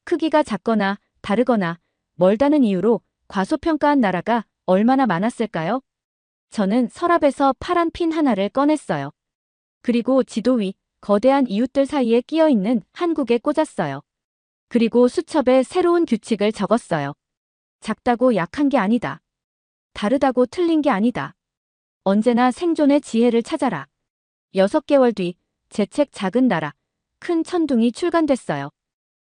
크기가 작거나 다르거나 멀다는 이유로 과소평가한 나라가 얼마나 많았을까요? 저는 서랍에서 파란 핀 하나를 꺼냈어요. 그리고 지도 위 거대한 이웃들 사이에 끼어 있는 한국에 꽂았어요. 그리고 수첩에 새로운 규칙을 적었어요. 작다고 약한 게 아니다. 다르다고 틀린 게 아니다. 언제나 생존의 지혜를 찾아라. 6개월 뒤 제 책 작은 나라, 큰 천둥이 출간됐어요.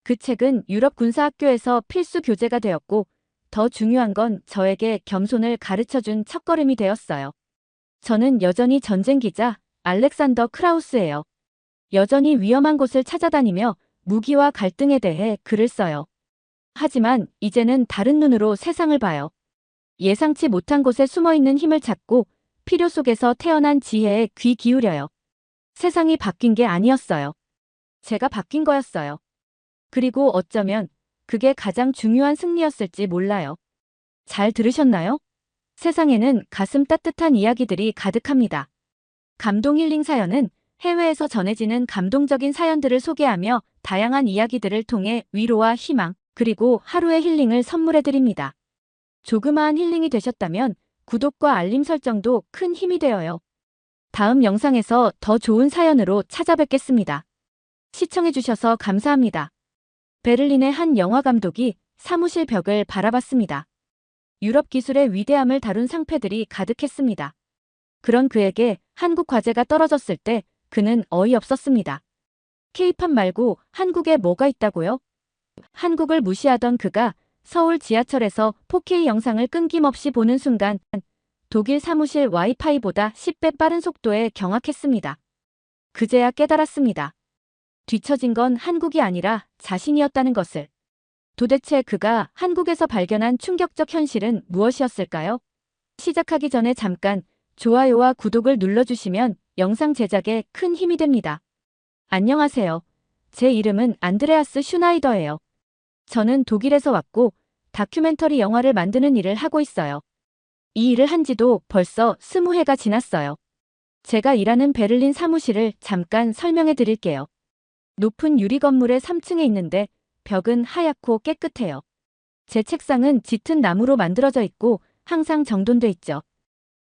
그 책은 유럽 군사학교에서 필수 교재가 되었고 더 중요한 건 저에게 겸손을 가르쳐준 첫걸음이 되었어요. 저는 여전히 전쟁 기자 알렉산더 크라우스예요. 여전히 위험한 곳을 찾아다니며 무기와 갈등에 대해 글을 써요. 하지만 이제는 다른 눈으로 세상을 봐요. 예상치 못한 곳에 숨어있는 힘을 찾고 필요 속에서 태어난 지혜에 귀 기울여요. 세상이 바뀐 게 아니었어요. 제가 바뀐 거였어요. 그리고 어쩌면 그게 가장 중요한 승리였을지 몰라요. 잘 들으셨나요? 세상에는 가슴 따뜻한 이야기들이 가득합니다. 감동 힐링 사연은 해외에서 전해지는 감동적인 사연들을 소개하며 다양한 이야기들을 통해 위로와 희망, 그리고 하루의 힐링을 선물해드립니다. 조그마한 힐링이 되셨다면 구독과 알림 설정도 큰 힘이 되어요. 다음 영상에서 더 좋은 사연으로 찾아뵙겠습니다. 시청해주셔서 감사합니다. 베를린의 한 영화 감독이 사무실 벽을 바라봤습니다. 유럽 기술의 위대함을 다룬 상패들이 가득했습니다. 그런 그에게 한국 과제가 떨어졌을 때 그는 어이없었습니다. K-팝 말고 한국에 뭐가 있다고요? 한국을 무시하던 그가 서울 지하철에서 4K 영상을 끊김없이 보는 순간 독일 사무실 와이파이보다 10배 빠른 속도에 경악했습니다. 그제야 깨달았습니다. 뒤처진 건 한국이 아니라 자신이었다는 것을. 도대체 그가 한국에서 발견한 충격적 현실은 무엇이었을까요? 시작하기 전에 잠깐 좋아요와 구독을 눌러주시면 영상 제작에 큰 힘이 됩니다. 안녕하세요. 제 이름은 안드레아스 슈나이더예요. 저는 독일에서 왔고 다큐멘터리 영화를 만드는 일을 하고 있어요. 이 일을 한 지도 벌써 20회가 지났어요. 제가 일하는 베를린 사무실을 잠깐 설명해 드릴게요. 높은 유리 건물의 3층에 있는데 벽은 하얗고 깨끗해요. 제 책상은 짙은 나무로 만들어져 있고 항상 정돈돼 있죠.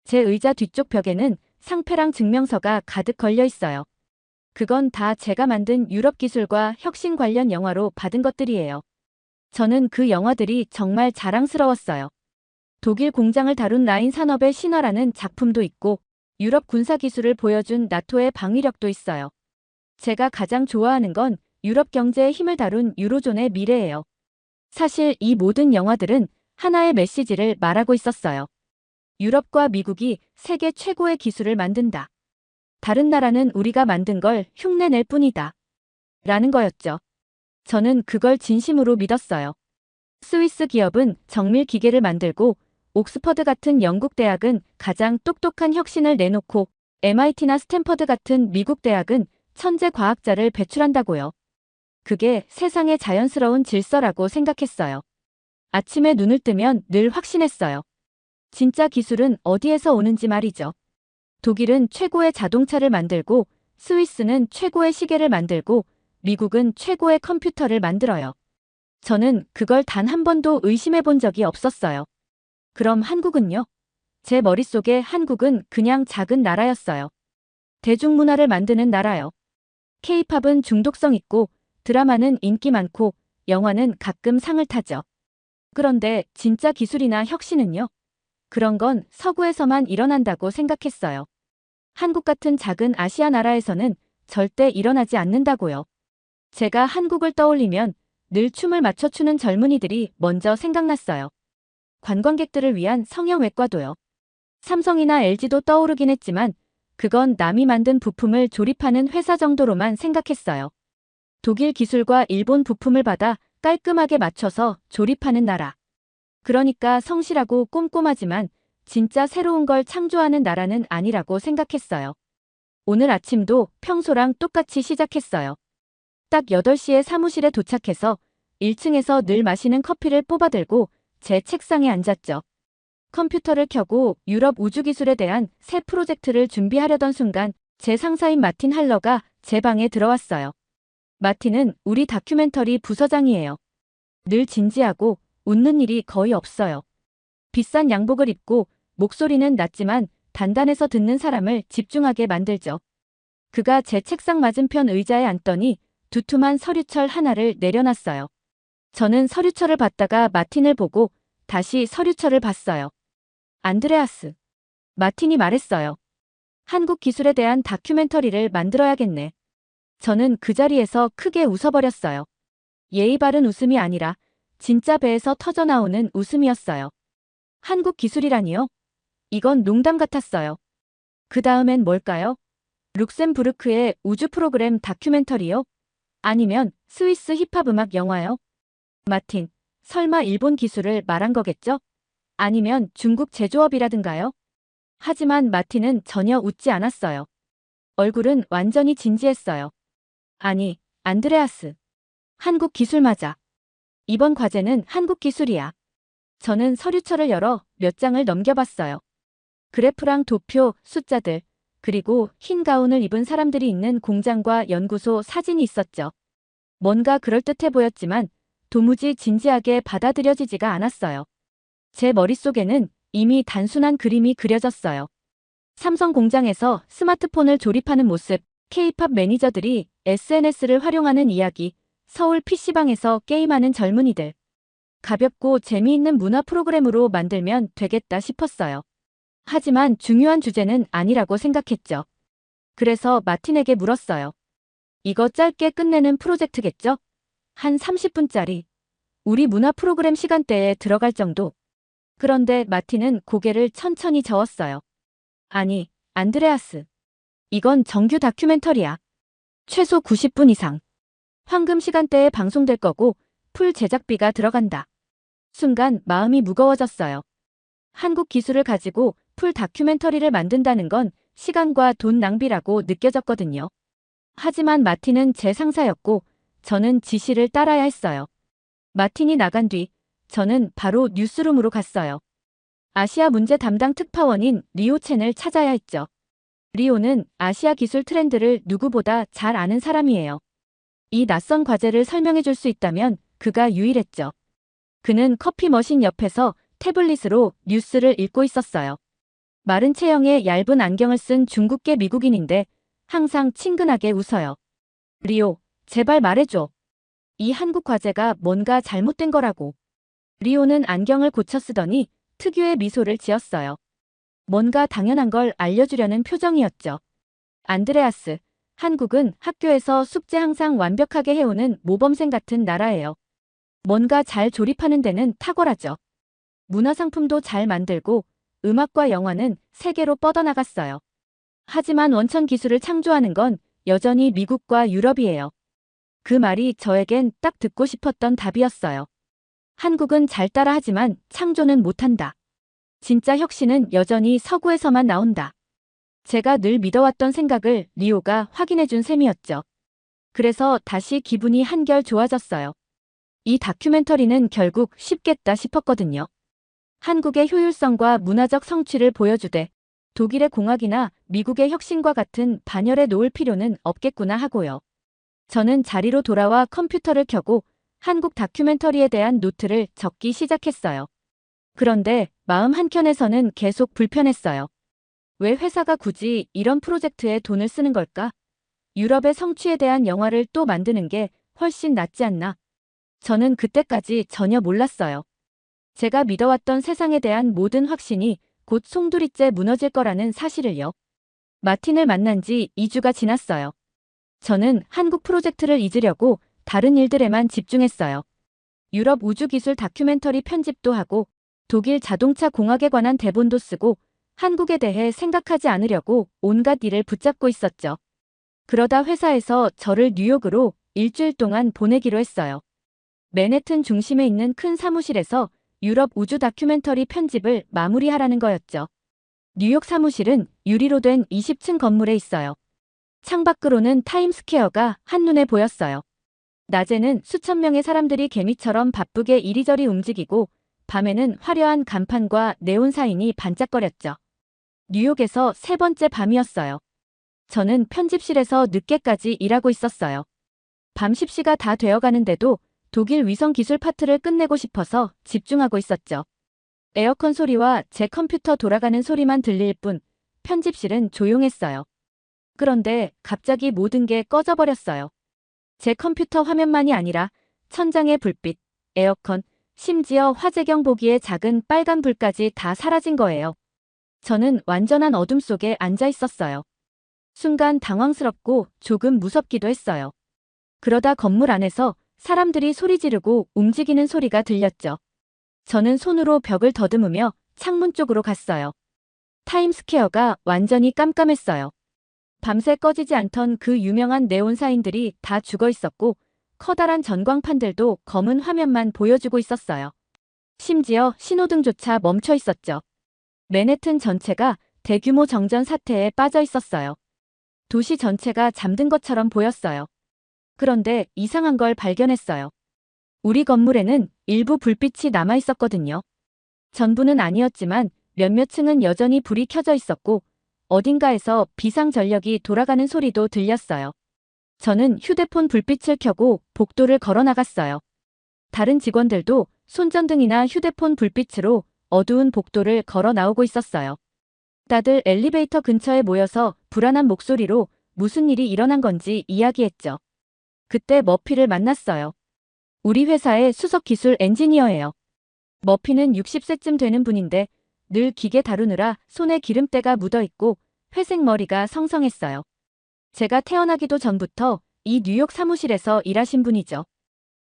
제 의자 뒤쪽 벽에는 상패랑 증명서가 가득 걸려 있어요. 그건 다 제가 만든 유럽 기술과 혁신 관련 영화로 받은 것들이에요. 저는 그 영화들이 정말 자랑스러웠어요. 독일 공장을 다룬 라인 산업의 신화라는 작품도 있고 유럽 군사 기술을 보여준 나토의 방위력도 있어요. 제가 가장 좋아하는 건 유럽 경제의 힘을 다룬 유로존의 미래예요. 사실 이 모든 영화들은 하나의 메시지를 말하고 있었어요. 유럽과 미국이 세계 최고의 기술을 만든다. 다른 나라는 우리가 만든 걸 흉내낼 뿐이다. 라는 거였죠. 저는 그걸 진심으로 믿었어요. 스위스 기업은 정밀 기계를 만들고 옥스퍼드 같은 영국 대학은 가장 똑똑한 혁신을 내놓고 MIT나 스탠퍼드 같은 미국 대학은 천재 과학자를 배출한다고요. 그게 세상의 자연스러운 질서라고 생각했어요. 아침에 눈을 뜨면 늘 확신했어요. 진짜 기술은 어디에서 오는지 말이죠. 독일은 최고의 자동차를 만들고 스위스는 최고의 시계를 만들고 미국은 최고의 컴퓨터를 만들어요. 저는 그걸 단 한 번도 의심해 본 적이 없었어요. 그럼 한국은요? 제 머릿속에 한국은 그냥 작은 나라였어요. 대중문화를 만드는 나라요. K-팝은 중독성 있고 드라마는 인기 많고 영화는 가끔 상을 타죠. 그런데 진짜 기술이나 혁신은요? 그런 건 서구에서만 일어난다고 생각했어요. 한국 같은 작은 아시아 나라에서는 절대 일어나지 않는다고요. 제가 한국을 떠올리면 늘 춤을 맞춰 추는 젊은이들이 먼저 생각났어요. 관광객들을 위한 성형외과도요. 삼성이나 LG도 떠오르긴 했지만 그건 남이 만든 부품을 조립하는 회사 정도로만 생각했어요. 독일 기술과 일본 부품을 받아 깔끔하게 맞춰서 조립하는 나라. 그러니까 성실하고 꼼꼼하지만 진짜 새로운 걸 창조하는 나라는 아니라고 생각했어요. 오늘 아침도 평소랑 똑같이 시작했어요. 딱 8시에 사무실에 도착해서 1층에서 늘 마시는 커피를 뽑아들고 제 책상에 앉았죠. 컴퓨터를 켜고 유럽 우주기술에 대한 새 프로젝트를 준비하려던 순간 제 상사인 마틴 할러가 제 방에 들어왔어요. 마틴은 우리 다큐멘터리 부서장이에요. 늘 진지하고 웃는 일이 거의 없어요. 비싼 양복을 입고 목소리는 낮지만 단단해서 듣는 사람을 집중하게 만들죠. 그가 제 책상 맞은편 의자에 앉더니 두툼한 서류철 하나를 내려놨어요. 저는 서류철을 받다가 마틴을 보고 다시 서류철을 봤어요. 안드레아스. 마틴이 말했어요. 한국 기술에 대한 다큐멘터리를 만들어야겠네. 저는 그 자리에서 크게 웃어버렸어요. 예의 바른 웃음이 아니라 진짜 배에서 터져나오는 웃음이었어요. 한국 기술이라니요? 이건 농담 같았어요. 그 다음엔 뭘까요? 룩셈부르크의 우주 프로그램 다큐멘터리요? 아니면 스위스 힙합 음악 영화요? 마틴, 설마 일본 기술을 말한 거겠죠? 아니면 중국 제조업이라든가요? 하지만 마틴은 전혀 웃지 않았어요. 얼굴은 완전히 진지했어요. 아니, 안드레아스. 한국 기술 맞아. 이번 과제는 한국 기술이야. 저는 서류철을 열어 몇 장을 넘겨봤어요. 그래프랑 도표, 숫자들, 그리고 흰 가운을 입은 사람들이 있는 공장과 연구소 사진이 있었죠. 뭔가 그럴듯해 보였지만 도무지 진지하게 받아들여지지가 않았어요. 제 머릿속에는 이미 단순한 그림이 그려졌어요. 삼성 공장에서 스마트폰을 조립하는 모습, K-팝 매니저들이 SNS를 활용하는 이야기, 서울 PC방에서 게임하는 젊은이들. 가볍고 재미있는 문화 프로그램으로 만들면 되겠다 싶었어요. 하지만 중요한 주제는 아니라고 생각했죠. 그래서 마틴에게 물었어요. 이거 짧게 끝내는 프로젝트겠죠? 한 30분짜리. 우리 문화 프로그램 시간대에 들어갈 정도. 그런데 마틴은 고개를 천천히 저었어요. 아니, 안드레아스. 이건 정규 다큐멘터리야. 최소 90분 이상. 황금 시간대에 방송될 거고 풀 제작비가 들어간다. 순간 마음이 무거워졌어요. 한국 기술을 가지고 풀 다큐멘터리를 만든다는 건 시간과 돈 낭비라고 느껴졌거든요. 하지만 마틴은 제 상사였고 저는 지시를 따라야 했어요. 마틴이 나간 뒤 저는 바로 뉴스룸으로 갔어요. 아시아 문제 담당 특파원인 리오 첸을 찾아야 했죠. 리오는 아시아 기술 트렌드를 누구보다 잘 아는 사람이에요. 이 낯선 과제를 설명해 줄 수 있다면 그가 유일했죠. 그는 커피 머신 옆에서 태블릿으로 뉴스를 읽고 있었어요. 마른 체형에 얇은 안경을 쓴 중국계 미국인인데 항상 친근하게 웃어요. 리오, 제발 말해줘. 이 한국 과제가 뭔가 잘못된 거라고. 리오는 안경을 고쳐 쓰더니 특유의 미소를 지었어요. 뭔가 당연한 걸 알려주려는 표정이었죠. 안드레아스, 한국은 학교에서 숙제 항상 완벽하게 해오는 모범생 같은 나라예요. 뭔가 잘 조립하는 데는 탁월하죠. 문화상품도 잘 만들고 음악과 영화는 세계로 뻗어나갔어요. 하지만 원천 기술을 창조하는 건 여전히 미국과 유럽이에요. 그 말이 저에겐 딱 듣고 싶었던 답이었어요. 한국은 잘 따라하지만 창조는 못한다. 진짜 혁신은 여전히 서구에서만 나온다. 제가 늘 믿어왔던 생각을 리오가 확인해준 셈이었죠. 그래서 다시 기분이 한결 좋아졌어요. 이 다큐멘터리는 결국 쉽겠다 싶었거든요. 한국의 효율성과 문화적 성취를 보여주되 독일의 공학이나 미국의 혁신과 같은 반열에 놓을 필요는 없겠구나 하고요. 저는 자리로 돌아와 컴퓨터를 켜고 한국 다큐멘터리에 대한 노트를 적기 시작했어요. 그런데 마음 한켠에서는 계속 불편했어요. 왜 회사가 굳이 이런 프로젝트에 돈을 쓰는 걸까? 유럽의 성취에 대한 영화를 또 만드는 게 훨씬 낫지 않나? 저는 그때까지 전혀 몰랐어요. 제가 믿어왔던 세상에 대한 모든 확신이 곧 송두리째 무너질 거라는 사실을요. 마틴을 만난 지 2주가 지났어요. 저는 한국 프로젝트를 잊으려고 다른 일들에만 집중했어요. 유럽 우주기술 다큐멘터리 편집도 하고 독일 자동차 공학에 관한 대본도 쓰고 한국에 대해 생각하지 않으려고 온갖 일을 붙잡고 있었죠. 그러다 회사에서 저를 뉴욕으로 일주일 동안 보내기로 했어요. 맨해튼 중심에 있는 큰 사무실에서 유럽 우주 다큐멘터리 편집을 마무리하라는 거였죠. 뉴욕 사무실은 유리로 된 20층 건물에 있어요. 창밖으로는 타임스퀘어가 한눈에 보였어요. 낮에는 수천 명의 사람들이 개미처럼 바쁘게 이리저리 움직이고 밤에는 화려한 간판과 네온 사인이 반짝거렸죠. 뉴욕에서 세 번째 밤이었어요. 저는 편집실에서 늦게까지 일하고 있었어요. 밤 10시가 다 되어가는데도 독일 위성 기술 파트를 끝내고 싶어서 집중하고 있었죠. 에어컨 소리와 제 컴퓨터 돌아가는 소리만 들릴 뿐 편집실은 조용했어요. 그런데 갑자기 모든 게 꺼져버렸어요. 제 컴퓨터 화면만이 아니라 천장의 불빛, 에어컨, 심지어 화재경 보기에 작은 빨간 불까지 다 사라진 거예요. 저는 완전한 어둠 속에 앉아 있었어요. 순간 당황스럽고 조금 무섭기도 했어요. 그러다 건물 안에서 사람들이 소리 지르고 움직이는 소리가 들렸죠. 저는 손으로 벽을 더듬으며 창문 쪽으로 갔어요. 타임스퀘어가 완전히 깜깜했어요. 밤새 꺼지지 않던 그 유명한 네온 사인들이 다 죽어 있었고 커다란 전광판들도 검은 화면만 보여주고 있었어요. 심지어 신호등조차 멈춰 있었죠. 맨해튼 전체가 대규모 정전 사태에 빠져 있었어요. 도시 전체가 잠든 것처럼 보였어요. 그런데 이상한 걸 발견했어요. 우리 건물에는 일부 불빛이 남아 있었거든요. 전부는 아니었지만 몇몇 층은 여전히 불이 켜져 있었고 어딘가에서 비상전력이 돌아가는 소리도 들렸어요. 저는 휴대폰 불빛을 켜고 복도를 걸어 나갔어요. 다른 직원들도 손전등이나 휴대폰 불빛으로 어두운 복도를 걸어 나오고 있었어요. 다들 엘리베이터 근처에 모여서 불안한 목소리로 무슨 일이 일어난 건지 이야기했죠. 그때 머피를 만났어요. 우리 회사의 수석 기술 엔지니어예요. 머피는 60세쯤 되는 분인데 늘 기계 다루느라 손에 기름때가 묻어있고 회색 머리가 성성했어요. 제가 태어나기도 전부터 이 뉴욕 사무실에서 일하신 분이죠.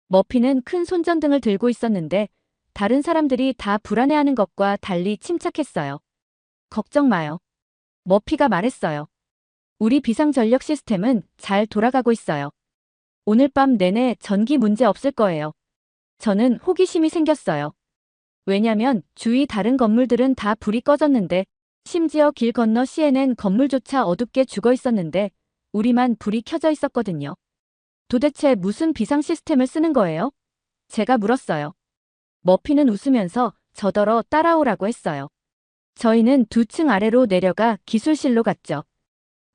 머피는 큰 손전등을 들고 있었는데 다른 사람들이 다 불안해하는 것과 달리 침착했어요. 걱정 마요. 머피가 말했어요. 우리 비상전력 시스템은 잘 돌아가고 있어요. 오늘 밤 내내 전기 문제 없을 거예요. 저는 호기심이 생겼어요. 왜냐면 주위 다른 건물들은 다 불이 꺼졌는데 심지어 길 건너 CNN 건물조차 어둡게 죽어 있었는데 우리만 불이 켜져 있었거든요. 도대체 무슨 비상 시스템을 쓰는 거예요? 제가 물었어요. 머피는 웃으면서 저더러 따라오라고 했어요. 저희는 2층 아래로 내려가 기술실로 갔죠.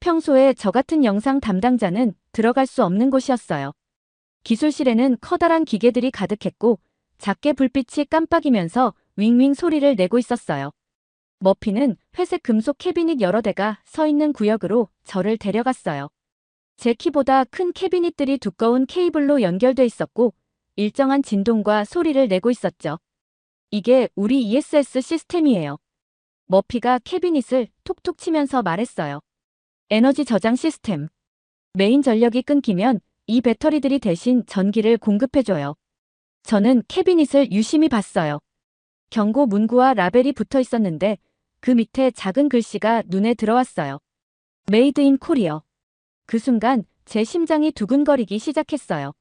평소에 저 같은 영상 담당자는 들어갈 수 없는 곳이었어요. 기술실에는 커다란 기계들이 가득했고 작게 불빛이 깜빡이면서 윙윙 소리를 내고 있었어요. 머피는 회색 금속 캐비닛 여러 대가 서 있는 구역으로 저를 데려갔어요. 제 키보다 큰 캐비닛들이 두꺼운 케이블로 연결돼 있었고 일정한 진동과 소리를 내고 있었죠. 이게 우리 ESS 시스템이에요. 머피가 캐비닛을 톡톡 치면서 말했어요. 에너지 저장 시스템. 메인 전력이 끊기면 이 배터리들이 대신 전기를 공급해줘요. 저는 캐비닛을 유심히 봤어요. 경고 문구와 라벨이 붙어 있었는데 그 밑에 작은 글씨가 눈에 들어왔어요. 메이드 인 코리어. 그 순간 제 심장이 두근거리기 시작했어요.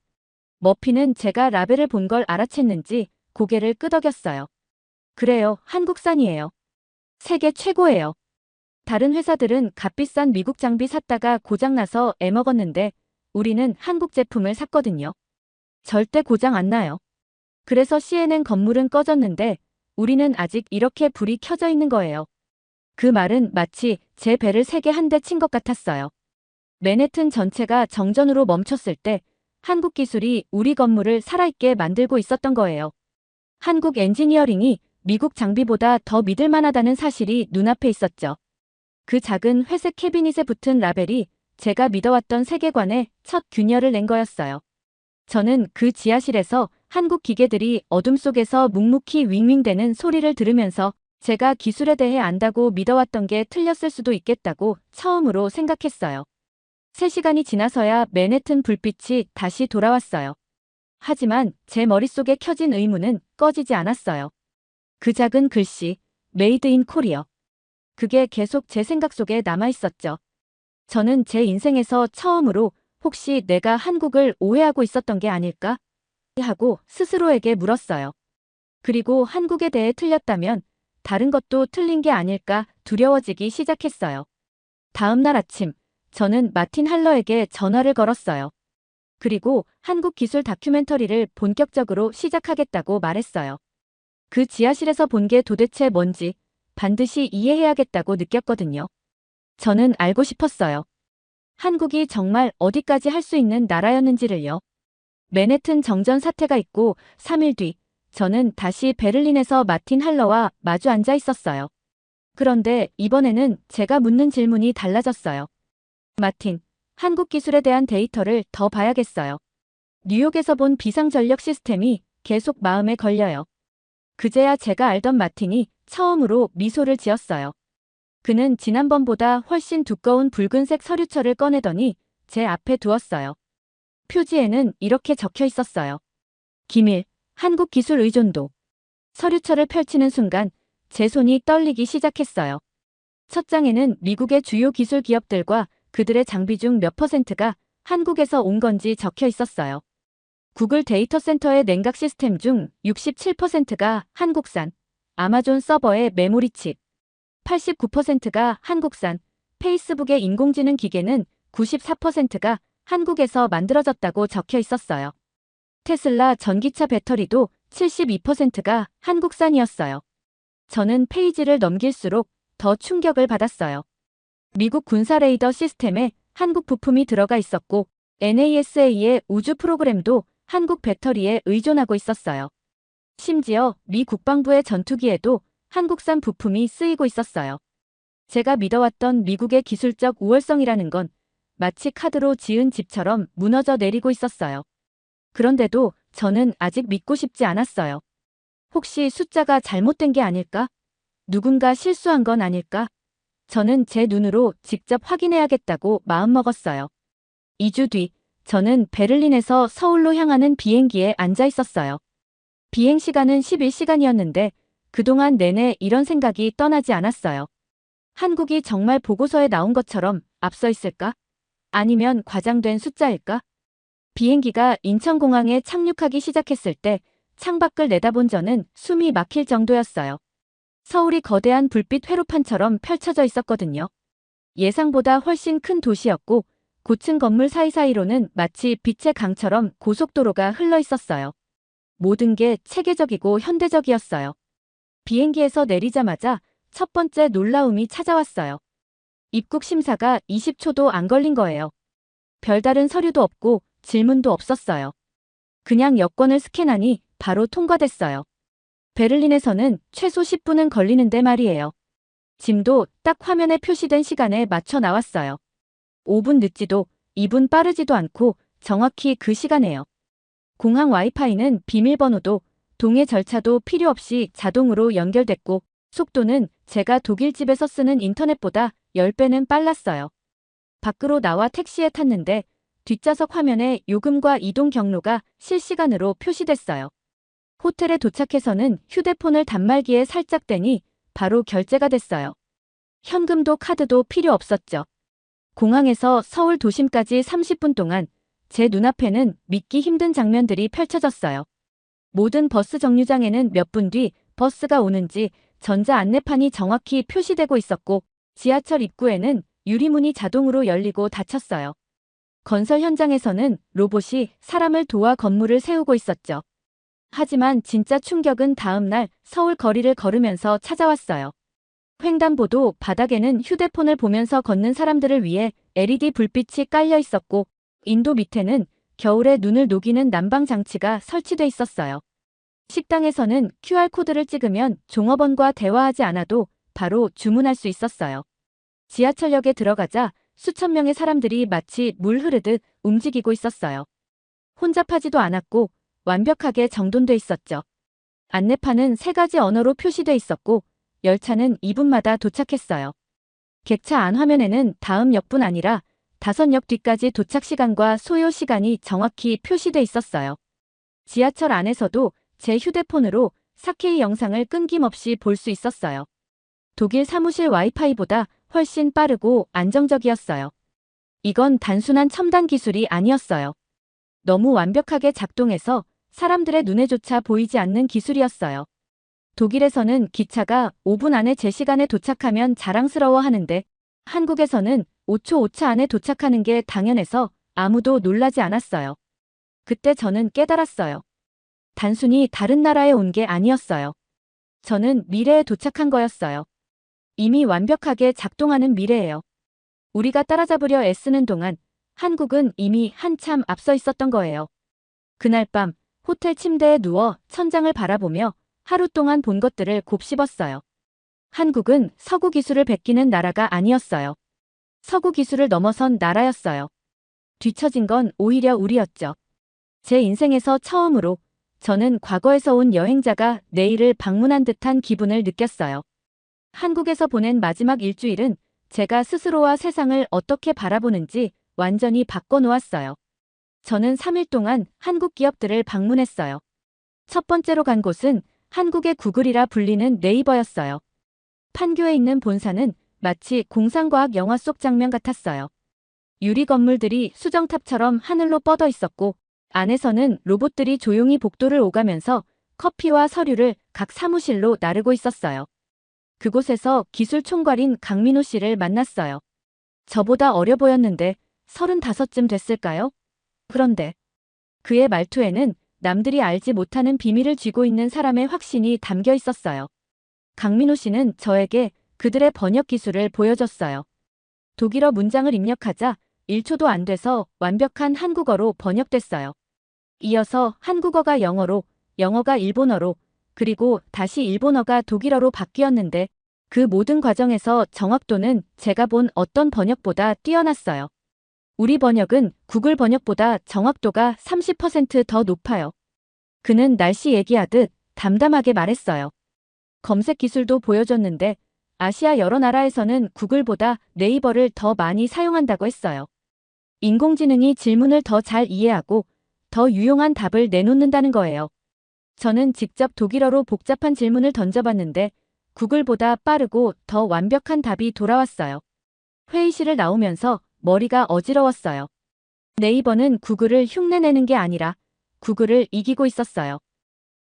머피는 제가 라벨을 본 걸 알아챘는지 고개를 끄덕였어요. 그래요, 한국산이에요. 세계 최고예요. 다른 회사들은 값비싼 미국 장비 샀다가 고장나서 애먹었는데 우리는 한국 제품을 샀거든요. 절대 고장 안 나요. 그래서 CNN 건물은 꺼졌는데 우리는 아직 이렇게 불이 켜져 있는 거예요. 그 말은 마치 제 배를 세게 한 대 친 것 같았어요. 맨해튼 전체가 정전으로 멈췄을 때 한국 기술이 우리 건물을 살아있게 만들고 있었던 거예요. 한국 엔지니어링이 미국 장비보다 더 믿을 만하다는 사실이 눈앞에 있었죠. 그 작은 회색 캐비닛에 붙은 라벨이 제가 믿어왔던 세계관의 첫 균열을 낸 거였어요. 저는 그 지하실에서 한국 기계들이 어둠 속에서 묵묵히 윙윙대는 소리를 들으면서 제가 기술에 대해 안다고 믿어왔던 게 틀렸을 수도 있겠다고 처음으로 생각했어요. 3시간이 지나서야 맨해튼 불빛이 다시 돌아왔어요. 하지만 제 머릿속에 켜진 의문은 꺼지지 않았어요. 그 작은 글씨, 메이드 인 코리어. 그게 계속 제 생각 속에 남아있었죠. 저는 제 인생에서 처음으로 혹시 내가 한국을 오해하고 있었던 게 아닐까? 하고 스스로에게 물었어요. 그리고 한국에 대해 틀렸다면 다른 것도 틀린 게 아닐까 두려워지기 시작했어요. 다음 날 아침, 저는 마틴 할러에게 전화를 걸었어요. 그리고 한국 기술 다큐멘터리를 본격적으로 시작하겠다고 말했어요. 그 지하실에서 본 게 도대체 뭔지 반드시 이해해야겠다고 느꼈거든요. 저는 알고 싶었어요. 한국이 정말 어디까지 할 수 있는 나라였는지를요. 맨해튼 정전 사태가 있고 3일 뒤, 저는 다시 베를린에서 마틴 할러와 마주 앉아 있었어요. 그런데 이번에는 제가 묻는 질문이 달라졌어요. 마틴, 한국 기술에 대한 데이터를 더 봐야겠어요. 뉴욕에서 본 비상전력 시스템이 계속 마음에 걸려요. 그제야 제가 알던 마틴이 처음으로 미소를 지었어요. 그는 지난번보다 훨씬 두꺼운 붉은색 서류철을 꺼내더니 제 앞에 두었어요. 표지에는 이렇게 적혀 있었어요. 기밀, 한국 기술 의존도. 서류철을 펼치는 순간 제 손이 떨리기 시작했어요. 첫 장에는 미국의 주요 기술 기업들과 그들의 장비 중 몇 %가 한국에서 온 건지 적혀 있었어요. 구글 데이터 센터의 냉각 시스템 중 67%가 한국산, 아마존 서버의 메모리 칩, 89%가 한국산, 페이스북의 인공지능 기계는 94%가 한국에서 만들어졌다고 적혀 있었어요. 테슬라 전기차 배터리도 72%가 한국산이었어요. 저는 페이지를 넘길수록 더 충격을 받았어요. 미국 군사 레이더 시스템에 한국 부품이 들어가 있었고 NASA의 우주 프로그램도 한국 배터리에 의존하고 있었어요. 심지어 미 국방부의 전투기에도 한국산 부품이 쓰이고 있었어요. 제가 믿어왔던 미국의 기술적 우월성이라는 건 마치 카드로 지은 집처럼 무너져 내리고 있었어요. 그런데도 저는 아직 믿고 싶지 않았어요. 혹시 숫자가 잘못된 게 아닐까? 누군가 실수한 건 아닐까? 저는 제 눈으로 직접 확인해야겠다고 마음먹었어요. 2주 뒤, 저는 베를린에서 서울로 향하는 비행기에 앉아 있었어요. 비행 시간은 11시간이었는데 그동안 내내 이런 생각이 떠나지 않았어요. 한국이 정말 보고서에 나온 것처럼 앞서 있을까? 아니면 과장된 숫자일까? 비행기가 인천공항에 착륙하기 시작했을 때 창밖을 내다본 저는 숨이 막힐 정도였어요. 서울이 거대한 불빛 회로판처럼 펼쳐져 있었거든요. 예상보다 훨씬 큰 도시였고 고층 건물 사이사이로는 마치 빛의 강처럼 고속도로가 흘러 있었어요. 모든 게 체계적이고 현대적이었어요. 비행기에서 내리자마자 첫 번째 놀라움이 찾아왔어요. 입국 심사가 20초도 안 걸린 거예요. 별다른 서류도 없고 질문도 없었어요. 그냥 여권을 스캔하니 바로 통과됐어요. 베를린에서는 최소 10분은 걸리는데 말이에요. 짐도 딱 화면에 표시된 시간에 맞춰 나왔어요. 5분 늦지도 2분 빠르지도 않고 정확히 그 시간에요. 공항 와이파이는 비밀번호도 동의 절차도 필요 없이 자동으로 연결됐고 속도는 제가 독일집에서 쓰는 인터넷보다 10배는 빨랐어요. 밖으로 나와 택시에 탔는데 뒷좌석 화면에 요금과 이동 경로가 실시간으로 표시됐어요. 호텔에 도착해서는 휴대폰을 단말기에 살짝 대니 바로 결제가 됐어요. 현금도 카드도 필요 없었죠. 공항에서 서울 도심까지 30분 동안 제 눈앞에는 믿기 힘든 장면들이 펼쳐졌어요. 모든 버스 정류장에는 몇 분 뒤 버스가 오는지 전자 안내판이 정확히 표시되고 있었고 지하철 입구에는 유리문이 자동으로 열리고 닫혔어요. 건설 현장에서는 로봇이 사람을 도와 건물을 세우고 있었죠. 하지만 진짜 충격은 다음 날 서울 거리를 걸으면서 찾아왔어요. 횡단보도 바닥에는 휴대폰을 보면서 걷는 사람들을 위해 LED 불빛이 깔려 있었고 인도 밑에는 겨울에 눈을 녹이는 난방 장치가 설치돼 있었어요. 식당에서는 QR코드를 찍으면 종업원과 대화하지 않아도 바로 주문할 수 있었어요. 지하철역에 들어가자 수천 명의 사람들이 마치 물 흐르듯 움직이고 있었어요. 혼잡하지도 않았고 완벽하게 정돈돼 있었죠. 안내판은 3가지 언어로 표시돼 있었고 열차는 2분마다 도착했어요. 객차 안 화면에는 다음 역뿐 아니라 5역 뒤까지 도착 시간과 소요 시간이 정확히 표시돼 있었어요. 지하철 안에서도 제 휴대폰으로 4K 영상을 끊김없이 볼 수 있었어요. 독일 사무실 와이파이보다 훨씬 빠르고 안정적이었어요. 이건 단순한 첨단 기술이 아니었어요. 너무 완벽하게 작동해서 사람들의 눈에조차 보이지 않는 기술이었어요. 독일에서는 기차가 5분 안에 제 시간에 도착하면 자랑스러워하는데 한국에서는 5초 오차 안에 도착하는 게 당연해서 아무도 놀라지 않았어요. 그때 저는 깨달았어요. 단순히 다른 나라에 온 게 아니었어요. 저는 미래에 도착한 거였어요. 이미 완벽하게 작동하는 미래예요. 우리가 따라잡으려 애쓰는 동안 한국은 이미 한참 앞서 있었던 거예요. 그날 밤 호텔 침대에 누워 천장을 바라보며 하루 동안 본 것들을 곱씹었어요. 한국은 서구 기술을 베끼는 나라가 아니었어요. 서구 기술을 넘어선 나라였어요. 뒤처진 건 오히려 우리였죠. 제 인생에서 처음으로 저는 과거에서 온 여행자가 내일을 방문한 듯한 기분을 느꼈어요. 한국에서 보낸 마지막 일주일은 제가 스스로와 세상을 어떻게 바라보는지 완전히 바꿔놓았어요. 저는 3일 동안 한국 기업들을 방문했어요. 첫 번째로 간 곳은 한국의 구글이라 불리는 네이버였어요. 판교에 있는 본사는 마치 공상과학 영화 속 장면 같았어요. 유리 건물들이 수정탑처럼 하늘로 뻗어 있었고 안에서는 로봇들이 조용히 복도를 오가면서 커피와 서류를 각 사무실로 나르고 있었어요. 그곳에서 기술 총괄인 강민호 씨를 만났어요. 저보다 어려 보였는데 35쯤 됐을까요? 그런데 그의 말투에는 남들이 알지 못하는 비밀을 쥐고 있는 사람의 확신이 담겨 있었어요. 강민호 씨는 저에게 그들의 번역 기술을 보여줬어요. 독일어 문장을 입력하자 1초도 안 돼서 완벽한 한국어로 번역됐어요. 이어서 한국어가 영어로, 영어가 일본어로, 그리고 다시 일본어가 독일어로 바뀌었는데 그 모든 과정에서 정확도는 제가 본 어떤 번역보다 뛰어났어요. 우리 번역은 구글 번역보다 정확도가 30% 더 높아요. 그는 날씨 얘기하듯 담담하게 말했어요. 검색 기술도 보여줬는데 아시아 여러 나라에서는 구글보다 네이버를 더 많이 사용한다고 했어요. 인공지능이 질문을 더 잘 이해하고 더 유용한 답을 내놓는다는 거예요. 저는 직접 독일어로 복잡한 질문을 던져봤는데 구글보다 빠르고 더 완벽한 답이 돌아왔어요. 회의실을 나오면서 머리가 어지러웠어요. 네이버는 구글을 흉내내는 게 아니라 구글을 이기고 있었어요.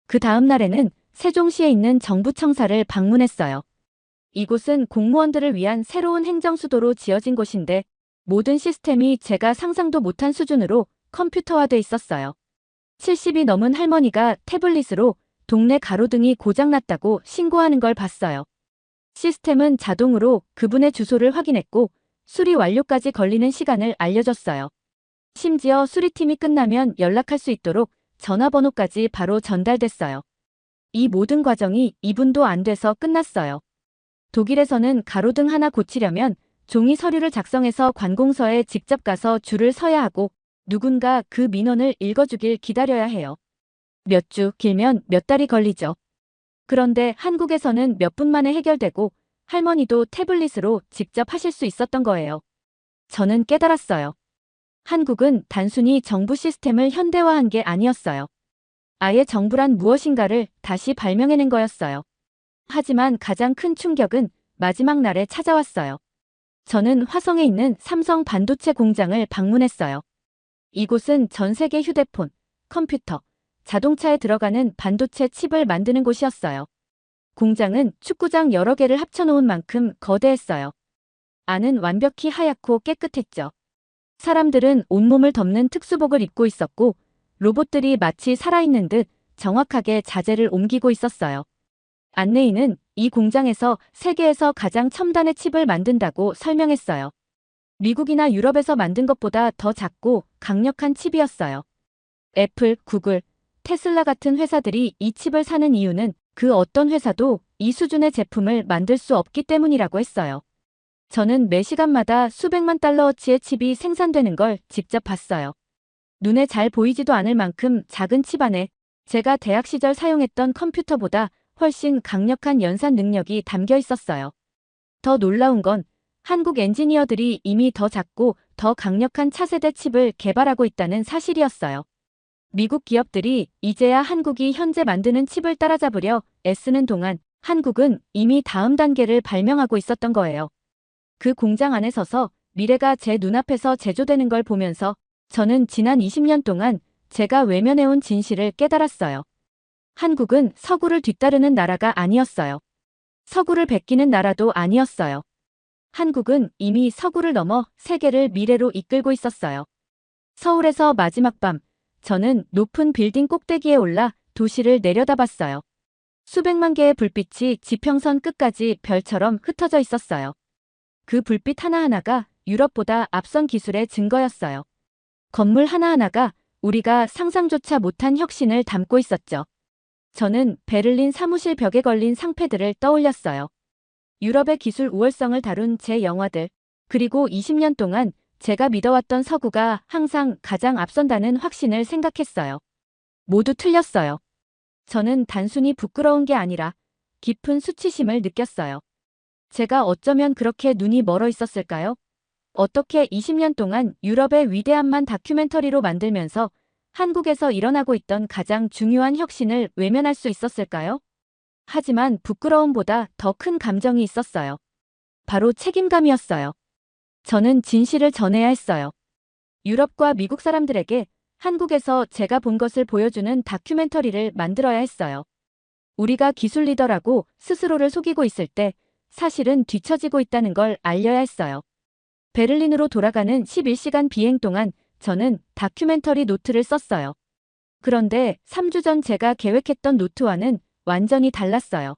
그 다음 날에는 세종시에 있는 정부청사를 방문했어요. 이곳은 공무원들을 위한 새로운 행정수도로 지어진 곳인데 모든 시스템이 제가 상상도 못한 수준으로 컴퓨터화돼 있었어요. 70이 넘은 할머니가 태블릿으로 동네 가로등이 고장났다고 신고하는 걸 봤어요. 시스템은 자동으로 그분의 주소를 확인했고 수리 완료까지 걸리는 시간을 알려줬어요. 심지어 수리팀이 끝나면 연락할 수 있도록 전화번호까지 바로 전달됐어요. 이 모든 과정이 2분도 안 돼서 끝났어요. 독일에서는 가로등 하나 고치려면 종이 서류를 작성해서 관공서에 직접 가서 줄을 서야 하고 누군가 그 민원을 읽어주길 기다려야 해요. 몇 주, 길면 몇 달이 걸리죠. 그런데 한국에서는 몇 분 만에 해결되고 할머니도 태블릿으로 직접 하실 수 있었던 거예요. 저는 깨달았어요. 한국은 단순히 정부 시스템을 현대화한 게 아니었어요. 아예 정부란 무엇인가를 다시 발명해낸 거였어요. 하지만 가장 큰 충격은 마지막 날에 찾아왔어요. 저는 화성에 있는 삼성 반도체 공장을 방문했어요. 이곳은 전 세계 휴대폰, 컴퓨터, 자동차에 들어가는 반도체 칩을 만드는 곳이었어요. 공장은 축구장 여러 개를 합쳐놓은 만큼 거대했어요. 안은 완벽히 하얗고 깨끗했죠. 사람들은 온몸을 덮는 특수복을 입고 있었고 로봇들이 마치 살아있는 듯 정확하게 자재를 옮기고 있었어요. 안내인은 이 공장에서 세계에서 가장 첨단의 칩을 만든다고 설명했어요. 미국이나 유럽에서 만든 것보다 더 작고 강력한 칩이었어요. 애플, 구글, 테슬라 같은 회사들이 이 칩을 사는 이유는 그 어떤 회사도 이 수준의 제품을 만들 수 없기 때문이라고 했어요. 저는 매 시간마다 수백만 달러어치의 칩이 생산되는 걸 직접 봤어요. 눈에 잘 보이지도 않을 만큼 작은 칩 안에 제가 대학 시절 사용했던 컴퓨터보다 훨씬 강력한 연산 능력이 담겨 있었어요. 더 놀라운 건 한국 엔지니어들이 이미 더 작고 더 강력한 차세대 칩을 개발하고 있다는 사실이었어요. 미국 기업들이 이제야 한국이 현재 만드는 칩을 따라잡으려 애쓰는 동안 한국은 이미 다음 단계를 발명하고 있었던 거예요. 그 공장 안에 서서 미래가 제 눈앞에서 제조되는 걸 보면서 저는 지난 20년 동안 제가 외면해온 진실을 깨달았어요. 한국은 서구를 뒤따르는 나라가 아니었어요. 서구를 베끼는 나라도 아니었어요. 한국은 이미 서구를 넘어 세계를 미래로 이끌고 있었어요. 서울에서 마지막 밤, 저는 높은 빌딩 꼭대기에 올라 도시를 내려다봤어요. 수백만 개의 불빛이 지평선 끝까지 별처럼 흩어져 있었어요. 그 불빛 하나하나가 유럽보다 앞선 기술의 증거였어요. 건물 하나하나가 우리가 상상조차 못한 혁신을 담고 있었죠. 저는 베를린 사무실 벽에 걸린 상패들을 떠올렸어요. 유럽의 기술 우월성을 다룬 제 영화들, 그리고 20년 동안 제가 믿어왔던 서구가 항상 가장 앞선다는 확신을 생각했어요. 모두 틀렸어요. 저는 단순히 부끄러운 게 아니라 깊은 수치심을 느꼈어요. 제가 어쩌면 그렇게 눈이 멀어 있었을까요? 어떻게 20년 동안 유럽의 위대함만 다큐멘터리로 만들면서 한국에서 일어나고 있던 가장 중요한 혁신을 외면할 수 있었을까요? 하지만 부끄러움보다 더 큰 감정이 있었어요. 바로 책임감이었어요. 저는 진실을 전해야 했어요. 유럽과 미국 사람들에게 한국에서 제가 본 것을 보여주는 다큐멘터리를 만들어야 했어요. 우리가 기술 리더라고 스스로를 속이고 있을 때 사실은 뒤처지고 있다는 걸 알려야 했어요. 베를린으로 돌아가는 11시간 비행 동안 저는 다큐멘터리 노트를 썼어요. 그런데 3주 전 제가 계획했던 노트와는 완전히 달랐어요.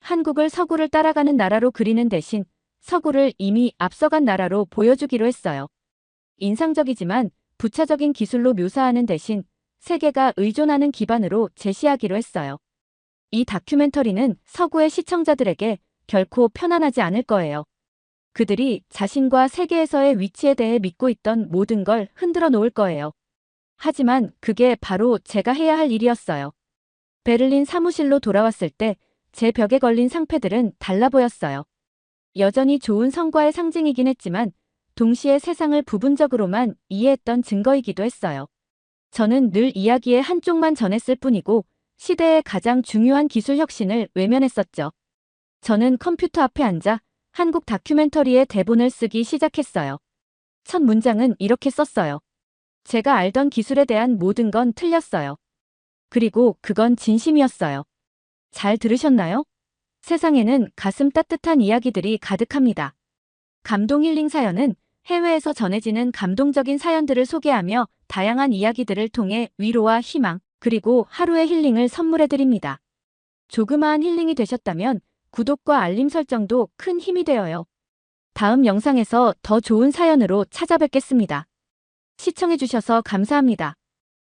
한국을 서구를 따라가는 나라로 그리는 대신 서구를 이미 앞서간 나라로 보여주기로 했어요. 인상적이지만 부차적인 기술로 묘사하는 대신 세계가 의존하는 기반으로 제시하기로 했어요. 이 다큐멘터리는 서구의 시청자들에게 결코 편안하지 않을 거예요. 그들이 자신과 세계에서의 위치에 대해 믿고 있던 모든 걸 흔들어 놓을 거예요. 하지만 그게 바로 제가 해야 할 일이었어요. 베를린 사무실로 돌아왔을 때 제 벽에 걸린 상패들은 달라 보였어요. 여전히 좋은 성과의 상징이긴 했지만 동시에 세상을 부분적으로만 이해했던 증거이기도 했어요. 저는 늘 이야기의 한쪽만 전했을 뿐이고 시대의 가장 중요한 기술 혁신을 외면했었죠. 저는 컴퓨터 앞에 앉아 한국 다큐멘터리의 대본을 쓰기 시작했어요. 첫 문장은 이렇게 썼어요. 제가 알던 기술에 대한 모든 건 틀렸어요. 그리고 그건 진심이었어요. 잘 들으셨나요? 세상에는 가슴 따뜻한 이야기들이 가득합니다. 감동 힐링 사연은 해외에서 전해지는 감동적인 사연들을 소개하며 다양한 이야기들을 통해 위로와 희망, 그리고 하루의 힐링을 선물해드립니다. 조그마한 힐링이 되셨다면 구독과 알림 설정도 큰 힘이 되어요. 다음 영상에서 더 좋은 사연으로 찾아뵙겠습니다. 시청해주셔서 감사합니다.